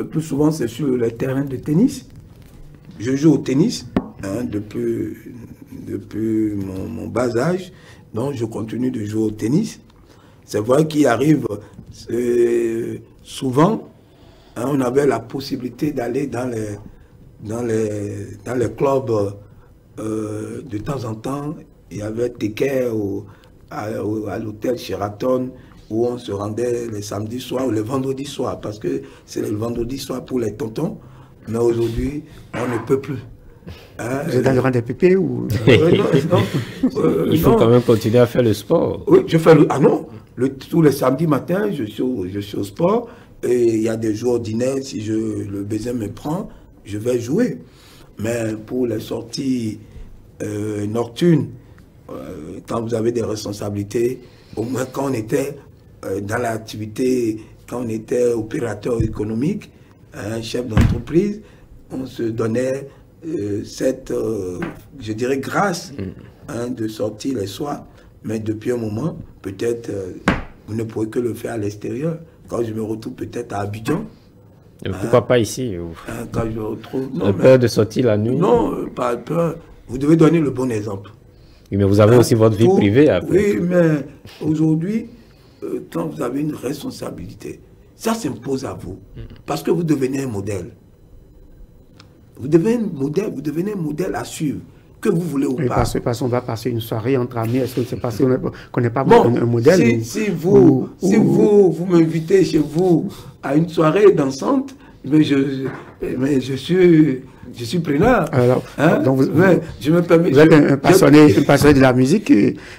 plus souvent, c'est sur le terrain de tennis. Je joue au tennis hein, depuis mon bas âge. Donc, je continue de jouer au tennis. C'est vrai qu'il arrive souvent, hein, on avait la possibilité d'aller dans les clubs de temps en temps. Il y avait Teker à l'hôtel Sheraton où on se rendait les samedis soirs ou les vendredis soirs parce que c'est le vendredi soir pour les tontons. Mais aujourd'hui, on ne peut plus. Hein, vous êtes dans le rang des pépés ou... Il faut quand même continuer à faire le sport. Oui, je fais ah non, tous les samedis matins, je suis au sport. Et il y a des jours ordinaires, si le besoin me prend, je vais jouer. Mais pour les sorties nocturnes, quand vous avez des responsabilités, au moins quand on était dans l'activité, quand on était opérateur économique, un chef d'entreprise, on se donnait cette, je dirais, grâce hein, de sortir les soirs. Mais depuis un moment, peut-être, vous ne pourrez que le faire à l'extérieur. Quand je me retrouve peut-être à Abidjan. Pourquoi pas ici? Quand je me retrouve... peur de sortir la nuit? Non, pas peur. Vous devez donner le bon exemple. Oui, mais vous avez aussi votre vie privée après. Oui, mais aujourd'hui, quand vous avez une responsabilité, ça s'impose à vous. Parce que vous devenez un modèle. Vous devenez un modèle à suivre. Que vous voulez ou pas. Parce qu'on va passer une soirée entre amis. Est-ce que c'est parce qu'on n'est pas un modèle? Si vous m'invitez chez vous à une soirée dansante, mais je suis preneur. Alors, Hein? donc Je me permets. vous êtes un passionné de la musique,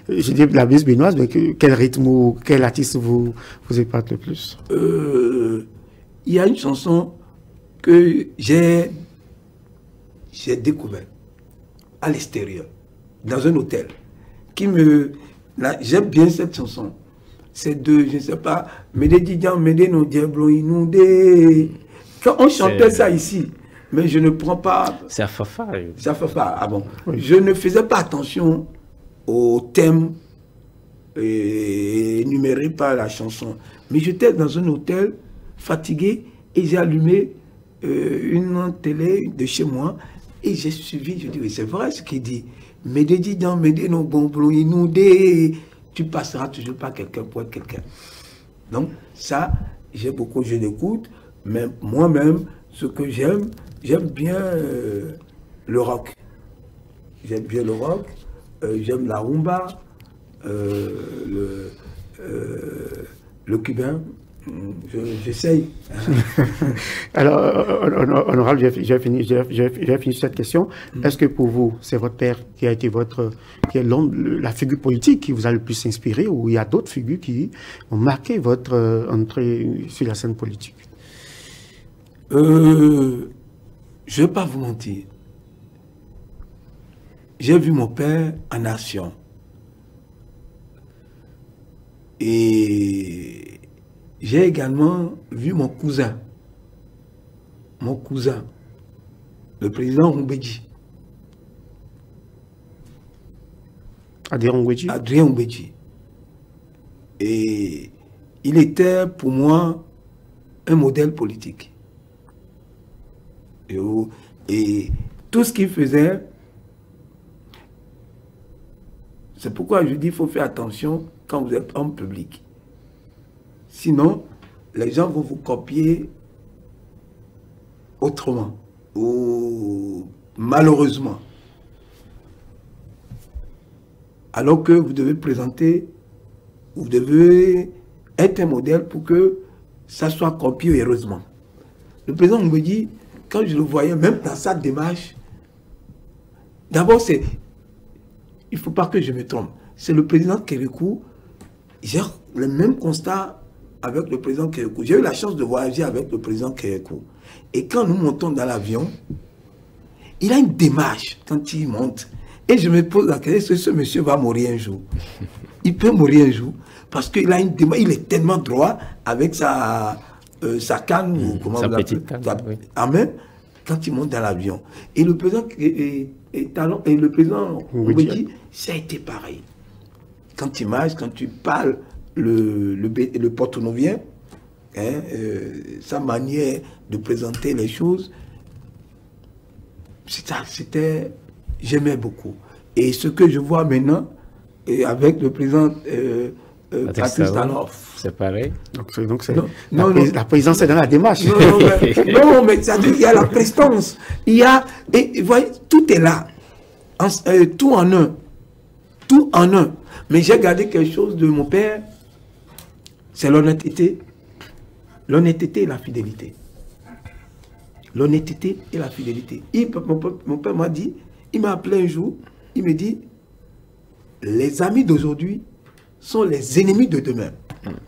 je dis de la musique béninoise, mais quel rythme ou quel artiste vous épate le plus? Il y a une chanson que j'ai découverte à l'extérieur, dans un hôtel, j'aime bien cette chanson. C'est de, je ne sais pas, quand on chantait ça ici, mais je ne prends pas... C'est à Fafa. C'est à Fafa, ah bon. Oui. Je ne faisais pas attention au thème énuméré par la chanson. Mais j'étais dans un hôtel, fatigué, et j'ai allumé une télé de chez moi, et j'ai suivi, je dis, oui, c'est vrai ce qu'il dit. Tu passeras toujours par quelqu'un pour être quelqu'un. Donc, ça, je l'écoute, mais moi-même, ce que j'aime bien le rock. J'aime bien le rock, j'aime la rumba, le cubain. J'essaye. Alors, honorable, j'ai fini cette question. Est-ce que pour vous, c'est votre père qui a été la figure politique qui vous a le plus inspiré, ou il y a d'autres figures qui ont marqué votre entrée sur la scène politique? Je ne vais pas vous mentir. J'ai vu mon père en action. Et j'ai également vu mon cousin, le président Mbedji. Adrien Mbedji. Et il était pour moi un modèle politique. Et tout ce qu'il faisait, c'est pourquoi je dis qu'il faut faire attention quand vous êtes homme public. Sinon, les gens vont vous copier autrement, ou malheureusement. Alors que vous devez vous devez être un modèle pour que ça soit copié heureusement. Le président me dit, quand je le voyais, même dans sa démarche, d'abord il ne faut pas que je me trompe, c'est le président Kérékou, j'ai le même constat avec le président Kérékou. J'ai eu la chance de voyager avec le président Kérékou. Et quand nous montons dans l'avion, il a une démarche quand il monte. Et je me pose la question, est-ce que ce monsieur va mourir un jour? Il peut mourir un jour. Parce qu'il a une démarche, il est tellement droit avec sa canne, ou comment sa vous petite appelez, canne, oui. Amen, quand il monte dans l'avion. Et le président on me dit, ça a été pareil. Quand il marche, quand tu parles, le porte-novien, sa manière de présenter les choses, j'aimais beaucoup. Et ce que je vois maintenant, avec le président Patrice Talon, C'est pareil. Donc la présidence est dans la démarche. Non, mais ça dit, il y a la prestance. Il y a, et vous voyez, tout est là. Tout en un. Tout en un. Mais j'ai gardé quelque chose de mon père, c'est l'honnêteté. L'honnêteté et la fidélité. L'honnêteté et la fidélité. Mon père m'a dit, il m'a appelé un jour, il me dit, les amis d'aujourd'hui sont les ennemis de demain.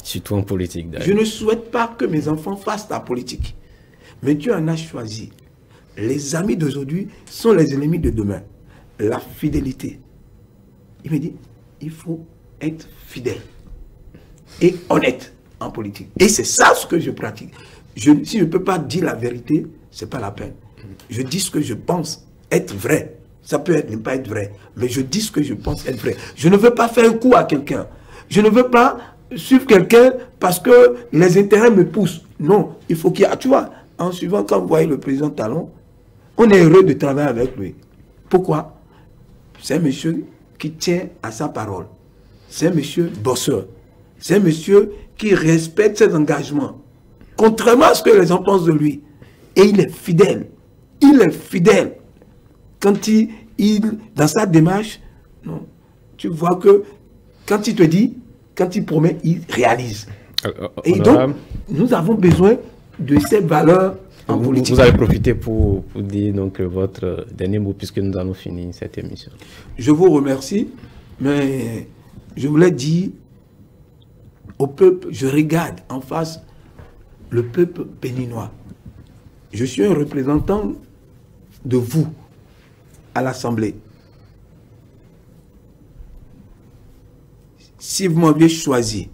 Surtout en politique, d'ailleurs. Je ne souhaite pas que mes enfants fassent la politique. Mais Dieu en a choisi. Les amis d'aujourd'hui sont les ennemis de demain. La fidélité. Il me dit, il faut être fidèle et honnête en politique. Et c'est ça ce que je pratique. Si je ne peux pas dire la vérité, ce n'est pas la peine. Je dis ce que je pense être vrai. Ça peut ne pas être vrai, mais je dis ce que je pense être vrai. Je ne veux pas faire un coup à quelqu'un. Je ne veux pas suivre quelqu'un parce que les intérêts me poussent. Non, il faut qu'il y ait... Tu vois, en suivant, quand vous voyez le président Talon, on est heureux de travailler avec lui. Pourquoi? C'est un monsieur qui tient à sa parole. C'est un monsieur bosseur. C'est un monsieur qui respecte ses engagements. Contrairement à ce que les gens pensent de lui. Et il est fidèle. Il est fidèle. Quand dans sa démarche, non, tu vois que quand il te dit, quand il promet, il réalise. Et donc, nous avons besoin de ces valeurs en politique. Vous allez profiter pour dire donc votre dernier mot puisque nous allons finir cette émission. Je vous remercie, mais je voulais dire au peuple, je regarde en face le peuple béninois. Je suis un représentant de vous à l'Assemblée. Si vous m'aviez choisi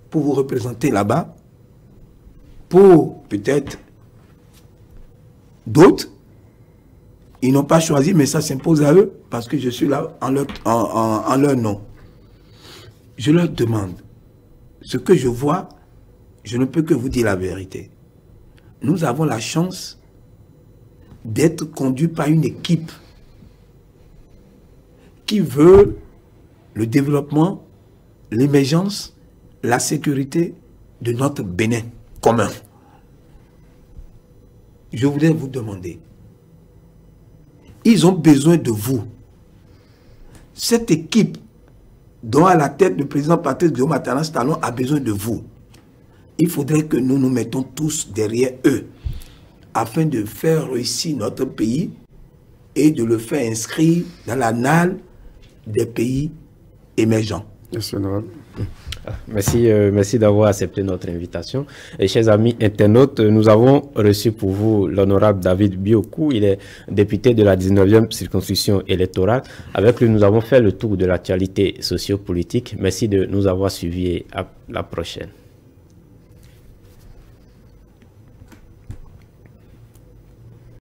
pour vous représenter là-bas, pour peut-être d'autres, ils n'ont pas choisi, mais ça s'impose à eux parce que je suis là en leur nom. Je leur demande, ce que je vois, je ne peux que vous dire la vérité. Nous avons la chance d'être conduits par une équipe qui veut le développement, l'émergence, la sécurité de notre Bénin commun. Je voudrais vous demander, ils ont besoin de vous. Cette équipe dont à la tête le président Patrice Guillaume Atanas Talon a besoin de vous. Il faudrait que nous nous mettons tous derrière eux afin de faire réussir notre pays et de le faire inscrire dans l'annale des pays émergents. Merci, honorable. Merci d'avoir accepté notre invitation. Et chers amis internautes, nous avons reçu pour vous l'honorable David Biokou. Il est député de la 19e circonscription électorale. Avec lui, nous avons fait le tour de l'actualité sociopolitique. Merci de nous avoir suivis et à la prochaine.